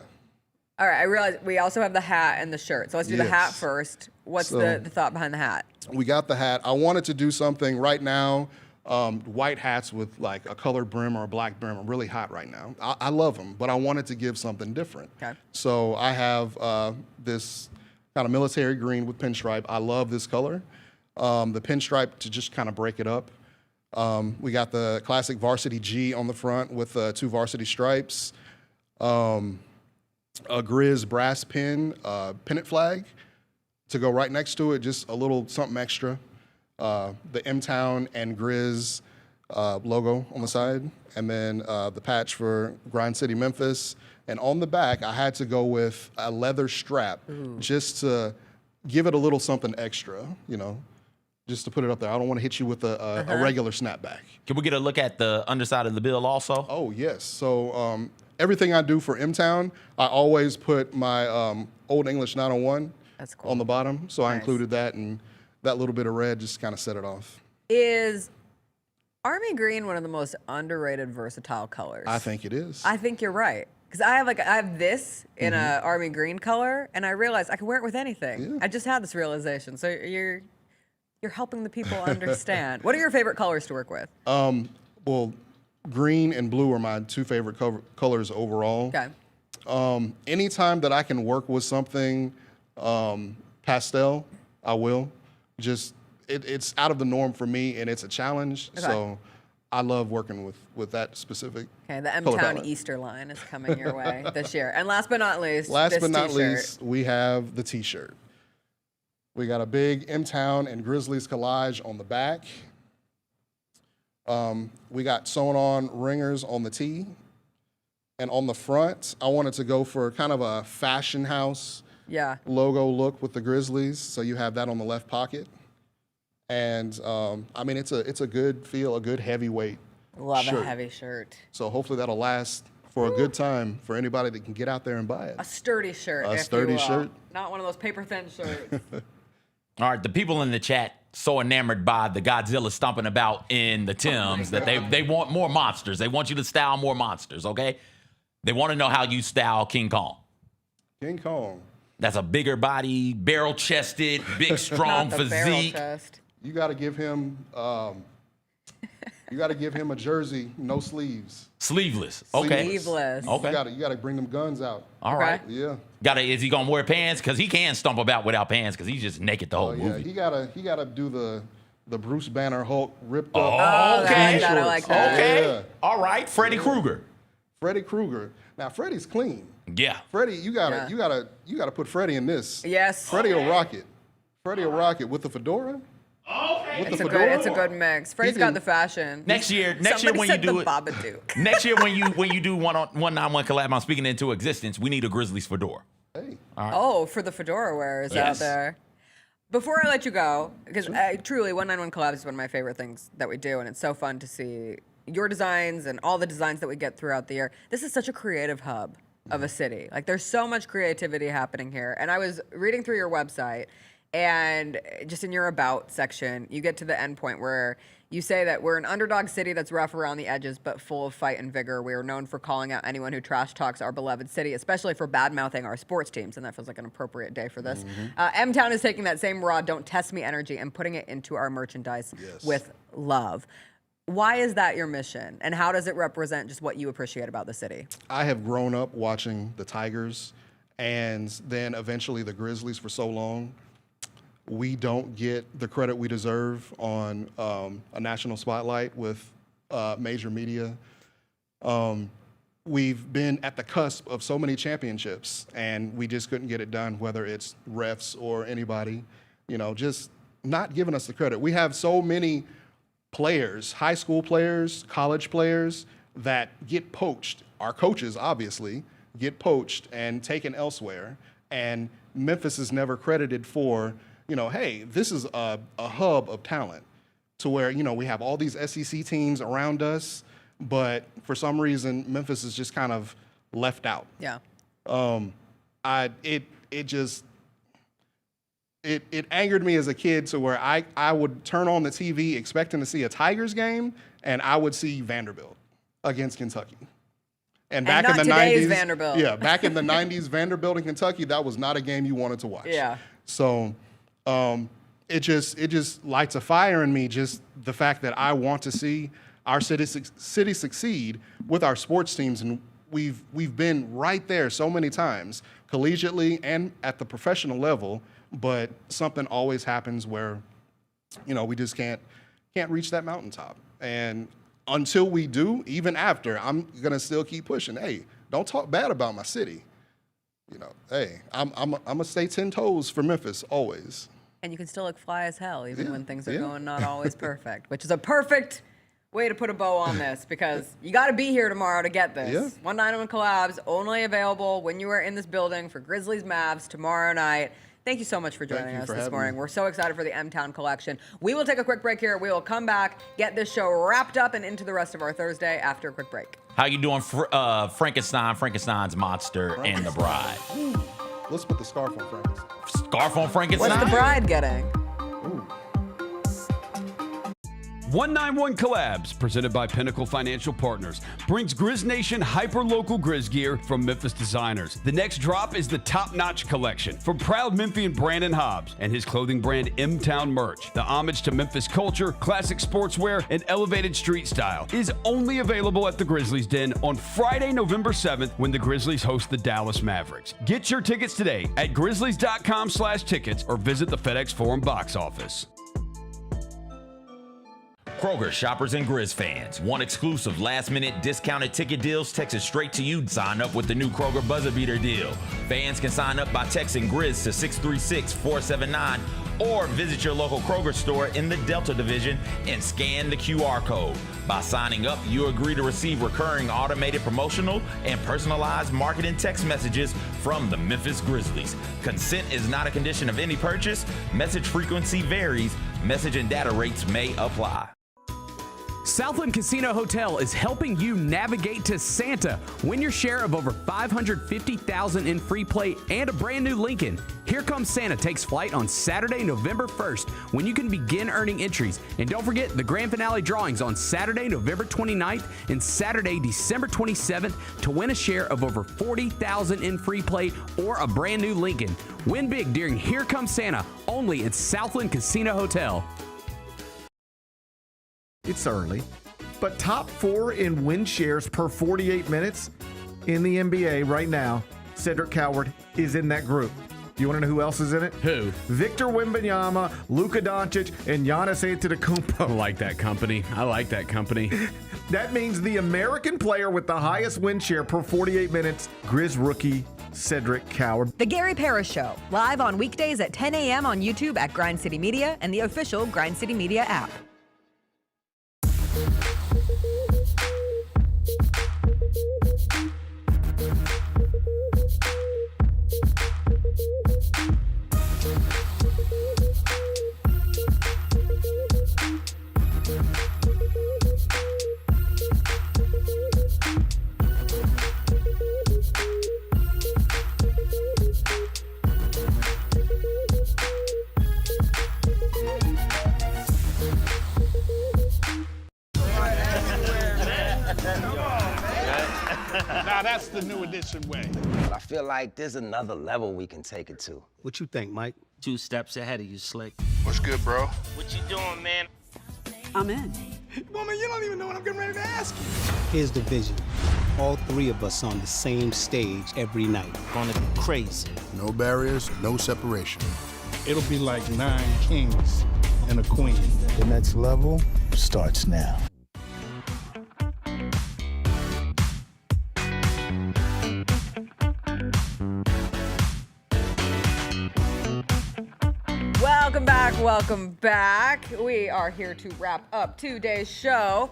All right, I realize we also have the hat and the shirt. So let's do the hat first. What's the thought behind the hat? We got the hat. I wanted to do something right now. White hats with like a colored brim or a black brim are really hot right now. I love them, but I wanted to give something different. Okay. So I have this kind of military green with pinstripe. I love this color. The pinstripe to just kind of break it up. We got the classic varsity G on the front with 2 varsity stripes. A Grizz brass pin, pennant flag to go right next to it, just a little something extra. The M-Town and Grizz logo on the side, and then the patch for Grind City Memphis. And on the back, I had to go with a leather strap just to give it a little something extra, you know, just to put it up there. I don't want to hit you with a regular snapback. Can we get a look at the underside of the bill also? Oh, yes. So everything I do for M-Town, I always put my Old English 901 on the bottom. So I included that, and that little bit of red just kind of set it off. Is Army green one of the most underrated versatile colors? I think it is. I think you're right. Because I have this in a army green color, and I realized I can wear it with anything. Yeah. I just had this realization. So you're helping the people understand. What are your favorite colors to work with? Well, green and blue are my 2 favorite colors overall. Okay. Anytime that I can work with something pastel, I will. Just it's out of the norm for me, and it's a challenge. Okay. So I love working with that specific. Okay, the M-Town Easter line is coming your way this year. And last but not least, we have the T-shirt. We got a big M-Town and Grizzlies collage on the back. We got sewn on ringers on the tee And on the front, I wanted to go for kind of a fashion house logo look with the Grizzlies. So you have that on the left pocket. And I mean, it's a good feel, a good heavyweight Love shirt. a heavy shirt. So hopefully that'll last for a good time for anybody that can get out there and buy it. A sturdy shirt. A if sturdy you will. shirt. Not one of those paper thin shirts. All right, the people in the chat so enamored by the Godzilla stomping about in the Timbs that they want more monsters. They want you to style more monsters, okay? They want to know how you style King Kong. King Kong. That's a bigger body, barrel-chested, big, strong Not the barrel physique. chest. You got to give him. You got to give him a jersey, no sleeves. Sleeveless. Okay. Sleeveless. Okay. You got to bring them guns out. All right. Yeah. Is he gonna wear pants? Cause he can stomp about without pants, cause he's just naked the whole movie. He gotta do the Bruce Banner Hulk ripped up. Oh, okay. I like that. Okay. Yeah. All right. Freddy Krueger. Freddy Krueger. Now Freddy's clean. Yeah. Freddie, you gotta put Freddie in this. Yes. Freddie will rock it. Freddie will rock it with the fedora. Okay. It's a good mix. Freddie's got the fashion. Next year when you do it. Next year when you do 191 collab on Speaking Into Existence, we need a Grizzlies fedora. Hey. All right. Oh, for the fedora wearers out there. Before I let you go, because truly 191 Collabs is one of my favorite things that we do, and it's so fun to see your designs and all the designs that we get throughout the year. This is such a creative hub of a city. Like, there's so much creativity happening here. And I was reading through your website, and just in your about section, you get to the end point where you say that we're an underdog city that's rough around the edges, but full of fight and vigor. We are known for calling out anyone who trash talks our beloved city, especially for bad-mouthing our sports teams, and that feels like an appropriate day for this. M-Town is taking that same raw, don't test me energy and putting it into our merchandise with love. Why is that your mission, and how does it represent just what you appreciate about the city? I have grown up watching the Tigers and then eventually the Grizzlies for so long. We don't get the credit we deserve on a national spotlight with major media. We've been at the cusp of so many championships, and we just couldn't get it done, whether it's refs or anybody, just not giving us the credit. We have so many players, high school players, college players, that get poached. Our coaches, obviously, get poached and taken elsewhere, and Memphis is never credited for, hey, this is a hub of talent, to where, we have all these SEC teams around us, but for some reason, Memphis is just kind of left out. Yeah. It angered me as a kid to where I would turn on the TV expecting to see a Tigers game, and I would see Vanderbilt against Kentucky. And back in the 90s, Vanderbilt. Yeah, back in the 90s, Vanderbilt and Kentucky, that was not a game you wanted to watch. Yeah. So it just lights a fire in me, just the fact that I want to see our city succeed with our sports teams, and we've been right there so many times, collegiately and at the professional level, but something always happens where, we just can't reach that mountaintop. And until we do, even after, I'm gonna still keep pushing. Hey, don't talk bad about my city. Hey, I'm gonna stay 10 toes for Memphis always. And you can still look fly as hell, even when things are going not always perfect, which is a perfect way to put a bow on this, because you got to be here tomorrow to get this. 191 Collabs, only available when you are in this building for Grizzlies Mavs tomorrow night. Thank you so much for joining us this morning. We're so excited for the M-Town collection. We will take a quick break here. We will come back, get this show wrapped up, and into the rest of our Thursday after a quick break. How you doing, Frankenstein's monster, and the bride? Let's put the scarf on Frankenstein. Scarf on Frankenstein? What's the bride getting? 191 Collabs, presented by Pinnacle Financial Partners, brings Grizz Nation hyper-local Grizz gear from Memphis designers. The next drop is the top-notch collection from proud Memphian Brannon and his clothing brand M-Town Merch. The homage to Memphis culture, classic sportswear, and elevated street style is only available at the Grizzlies Den on Friday, November 7th, when the Grizzlies host the Dallas Mavericks. Get your tickets today at grizzlies.com/tickets or visit the FedEx Forum box office. Kroger shoppers and Grizz fans. Want exclusive last-minute discounted ticket deals texted straight to you? Sign up with the new Kroger Buzzer Beater deal. Fans can sign up by texting Grizz to 636-479 or visit your local Kroger store in the Delta Division and scan the QR code. By signing up, you agree to receive recurring automated promotional and personalized marketing text messages from the Memphis Grizzlies. Consent is not a condition of any purchase. Message frequency varies. Message and data rates may apply. Southland Casino Hotel is helping you navigate to Santa. Win your share of over $550,000 in free play and a brand new Lincoln. Here Comes Santa takes flight on Saturday, November 1st, when you can begin earning entries. And don't forget the grand finale drawings on Saturday, November 29th and Saturday, December 27th to win a share of over $40,000 in free play or a brand new Lincoln. Win big during Here Comes Santa, only at Southland Casino Hotel. It's early, but top 4 in win shares per 48 minutes in the NBA right now. Cedric Coward is in that group. You want to know who else is in it? Who? Victor Wembanyama, Luka Doncic, and Giannis Antetokounmpo. I like that company. That means the American player with the highest win share per 48 minutes, Grizz rookie Cedric Coward. The Gary Parrish Show, live on weekdays at 10 a.m. on YouTube at Grind City Media and the official Grind City Media app. Now that's the new edition way. But I feel like there's another level we can take it to. What you think, Mike? 2 steps ahead of you, Slick. What's good, bro? What you doing, man? I'm in. Woman, you don't even know what I'm getting ready to ask you. Here's the vision. All 3 of us on the same stage every night. Gonna be crazy. No barriers, no separation. It'll be like 9 kings and a queen. The next level starts now. Welcome back. We are here to wrap up today's show.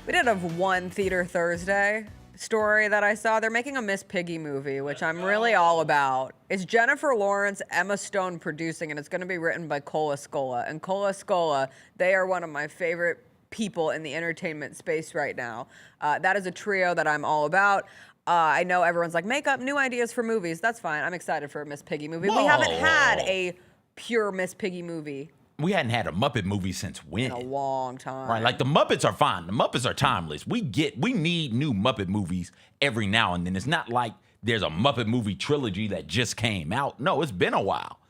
We did have one Theater Thursday story that I saw. They're making a Miss Piggy movie, which I'm really all about. It's Jennifer Lawrence, Emma Stone producing, and it's going to be written by Cola Scola. And Cola Scola, they are one of my favorite people in the entertainment space right now. That is a trio that I'm all about. I know everyone's like, make up new ideas for movies. That's fine. I'm excited for a Miss Piggy movie. Whoa. We haven't had a pure Miss Piggy movie We hadn't had a Muppet movie since when? in a long time. Right, like the Muppets are fine. The Muppets are timeless. We need new Muppet movies every now and then. It's not like there's a Muppet movie trilogy that just came out. No, it's been a while.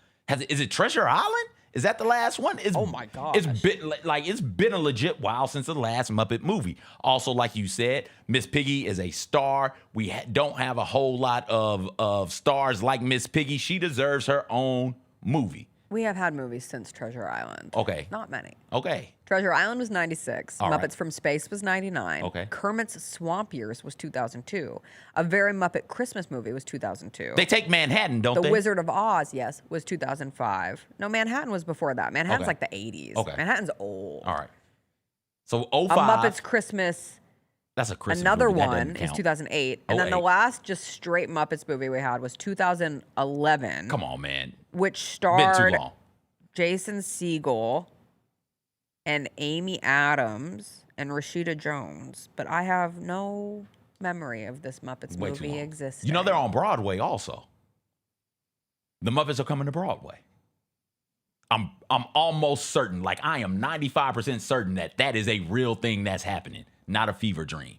Is it Treasure Island? Is that the last one? Oh my gosh. It's been a legit while since the last Muppet movie. Also, like you said, Miss Piggy is a star. We don't have a whole lot of stars like Miss Piggy. She deserves her own movie. We have had movies since Treasure Island. Okay. Not many. Okay. Treasure Island was 96. All Muppets right. from Space was 99. Okay. Kermit's Swamp Years was 2002. A Very Muppet Christmas Movie was 2002. They take Manhattan, don't they? The Wizard of Oz, yes, was 2005. No, Manhattan was before that. Manhattan's Okay. like the 80s. Okay. Manhattan's old. All right. So 05. A Muppets Christmas. That's a Christmas Another movie. That one doesn't is count. 2008. And then the 08. last just straight Muppets movie we had was 2011. Come on, man. Which Been starred too long. Jason Segel and Amy Adams and Rashida Jones. But I have no memory of this Muppets Way too movie long. existing. You know they're on Broadway also. The Muppets are coming to Broadway. I'm almost certain, like I am 95% certain that is a real thing that's happening, not a fever dream.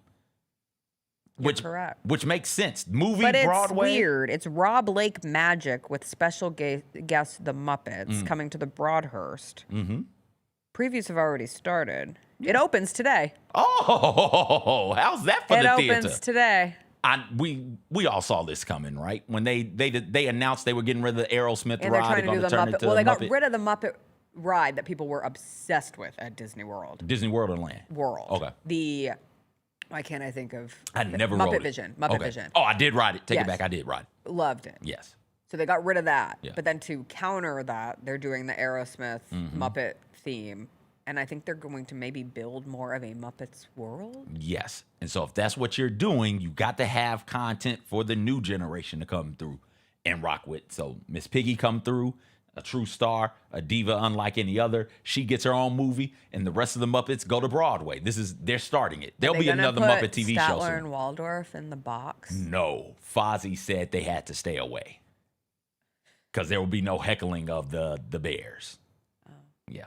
Correct. Which makes sense. Movie, But it's Broadway. weird. It's Rob Lake Magic with special guest The Muppets coming to the Broadhurst. Mm-hmm. Previews have already started. It opens today. Oh, how's that for It the theater? opens today. We all saw this coming, right? When they announced they were getting rid of the Aerosmith And they're ride, trying to do the turn Muppet. it to Well, a they got Muppet- rid of the Muppet ride that people were obsessed with at Disney World. Disney World or Land. World. Okay. Why can't I think of I never Muppet rode it. Vision. Muppet Okay. Vision. Oh, I did ride it. Take Yes. it back. I did ride it. Loved it. Yes. So they got rid of that. Yeah. But then to counter that, they're doing the Aerosmith Muppet theme. And I think they're going to maybe build more of a Muppets world. Yes. And so if that's what you're doing, you got to have content for the new generation to come through and rock with. So Miss Piggy come through, a true star, a diva unlike any other. She gets her own movie, and the rest of the Muppets go to Broadway. They're starting it. There'll be another Muppet TV show Statler soon. and Waldorf in the box. No, Fozzie said they had to stay away because there will be no heckling of the Bears. Yeah.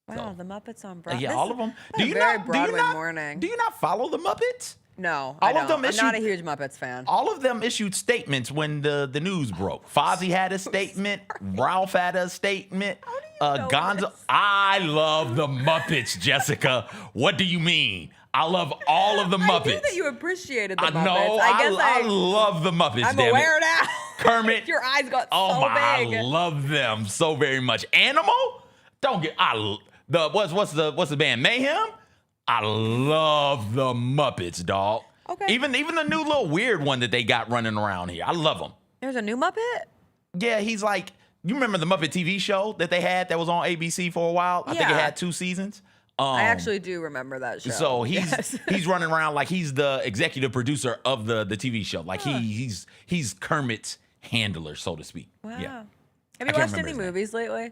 Wow, the Muppets on Broadway. Yeah, all of them. Do you very Broadway morning. Do you not follow the Muppets? No, All I don't. of them I'm not a issued- huge Muppets fan. All of them issued statements when the news broke. Fozzie had a statement. Ralph had a statement. Gonzo. I love the Muppets, Jessica. What do you mean? I love all of the Muppets. I knew that you appreciated the Muppets. No, I love the Muppets. I'm damn aware it. now. Kermit. Your eyes got Oh so my! big. I love them so very much. Animal. Don't get. What's the band Mayhem? I love the Muppets, dog. Okay. Even the new little weird one that they got running around here. I love them. There's a new Muppet? Yeah, he's like, you remember the Muppet TV show that they had that was on ABC for a while? I think it Yeah. had 2 seasons. I actually do remember that show. So he's Yes. he's running around like he's the executive producer of the TV show. Like he's Kermit's handler, so to speak. Wow. Yeah. Have I you can't watched remember any his name. movies lately?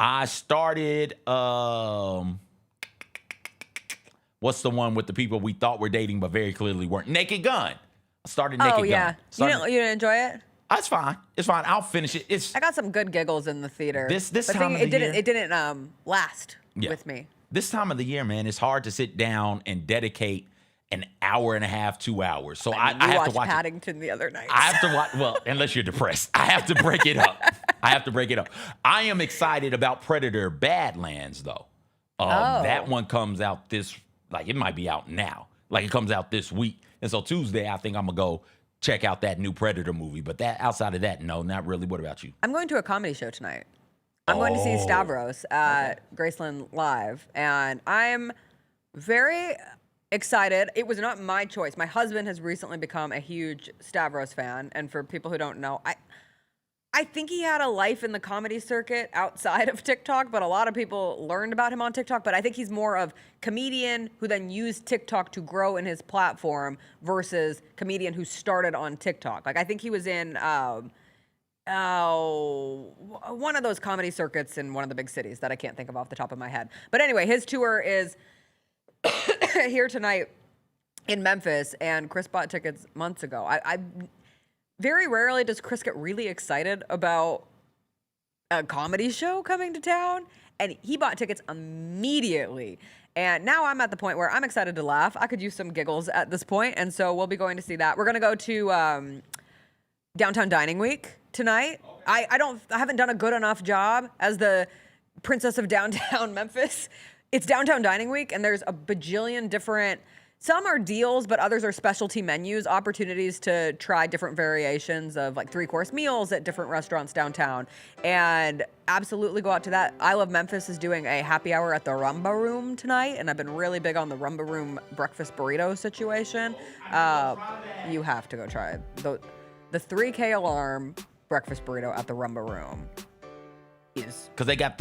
I started what's the one with the people we thought were dating but very clearly weren't? Naked Gun. I started Naked Oh, yeah. Gun. You didn't enjoy it? It's fine. It's fine. I'll finish it. I got some good giggles in the theater. This But time of it the didn't year- it didn't last Yeah. with me. This time of the year, man, it's hard to sit down and dedicate an hour and a half, 2 hours. So I You have watched to watch it. Paddington the other night. I have to watch. Well, unless you're depressed, I have to break it up. I am excited about Predator Badlands, though. That one comes out it might be out now. Like it comes out this week. And so Tuesday, I think I'm going to go check out that new Predator movie. But outside of that, no, not really. What about you? I'm going to a comedy show tonight. I'm going to see Stavros at Graceland Live, and I'm very excited. It was not my choice. My husband has recently become a huge Stavros fan, and for people who don't know, I think he had a life in the comedy circuit outside of TikTok, but a lot of people learned about him on TikTok. But I think he's more of comedian who then used TikTok to grow in his platform versus comedian who started on TikTok. Like I think he was in one of those comedy circuits in one of the big cities that I can't think of off the top of my head. But anyway, his tour is here tonight in Memphis, and Chris bought tickets months ago. I very rarely does Chris get really excited about a comedy show coming to town, and he bought tickets immediately. And now I'm at the point where I'm excited to laugh. I could use some giggles at this point, and so we'll be going to see that. We're going to go to Downtown Dining Week tonight. I haven't done a good enough job as the princess of downtown Memphis. It's Downtown Dining Week, and there's a bajillion different. Some are deals, but others are specialty menus, opportunities to try different variations of like 3-course meals at different restaurants downtown. And absolutely go out to that. I Love Memphis is doing a happy hour at the Rumba Room tonight, and I've been really big on the Rumba Room breakfast burrito situation. You have to go try it. The 3K alarm breakfast burrito at the Rumba Room is because they got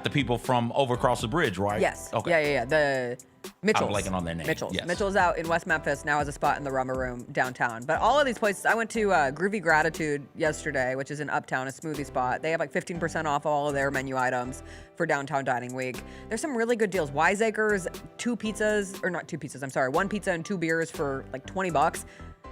the people from over across the bridge, right? Yes. Okay. Yeah. The Mitchells. I'm blanking on their name. Mitchells. Yes. Mitchells out in West Memphis now has a spot in the Rumba Room downtown. But all of these places, I went to Groovy Gratitude yesterday, which is in Uptown, a smoothie spot. They have like 15% off all of their menu items for Downtown Dining Week. There's some really good deals. Wiseacres, 1 pizza and 2 beers for like $20.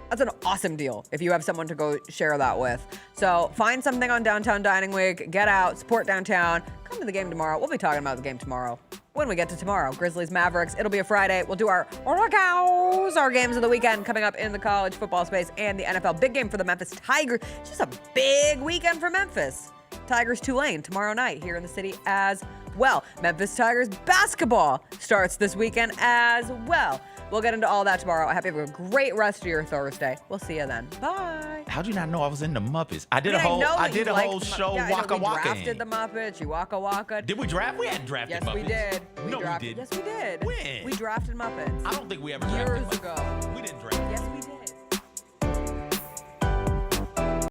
That's an awesome deal if you have someone to go share that with. So find something on Downtown Dining Week, get out, support downtown, come to the game tomorrow. We'll be talking about the game tomorrow. When we get to tomorrow, Grizzlies, Mavericks, it'll be a Friday. We'll do our workouts, our games of the weekend coming up in the college football space and the NFL. Big game for the Memphis Tigers. It's just a big weekend for Memphis. Tigers Tulane tomorrow night here in the city as well. Memphis Tigers basketball starts this weekend as well. We'll get into all that tomorrow. I hope you have a great rest of your Thursday. We'll see you then. Bye. How'd you not know I was in the Muppets? I did a I whole liked show Yeah, Waka we Waka. drafted the Muppets. You Waka Waka. Did we draft? We hadn't drafted Yes, Muppets. we did. No, we didn't. Yes, we did. When? We drafted Muppets. I don't think we ever drafted Years Muppets. ago. We didn't draft. Yes,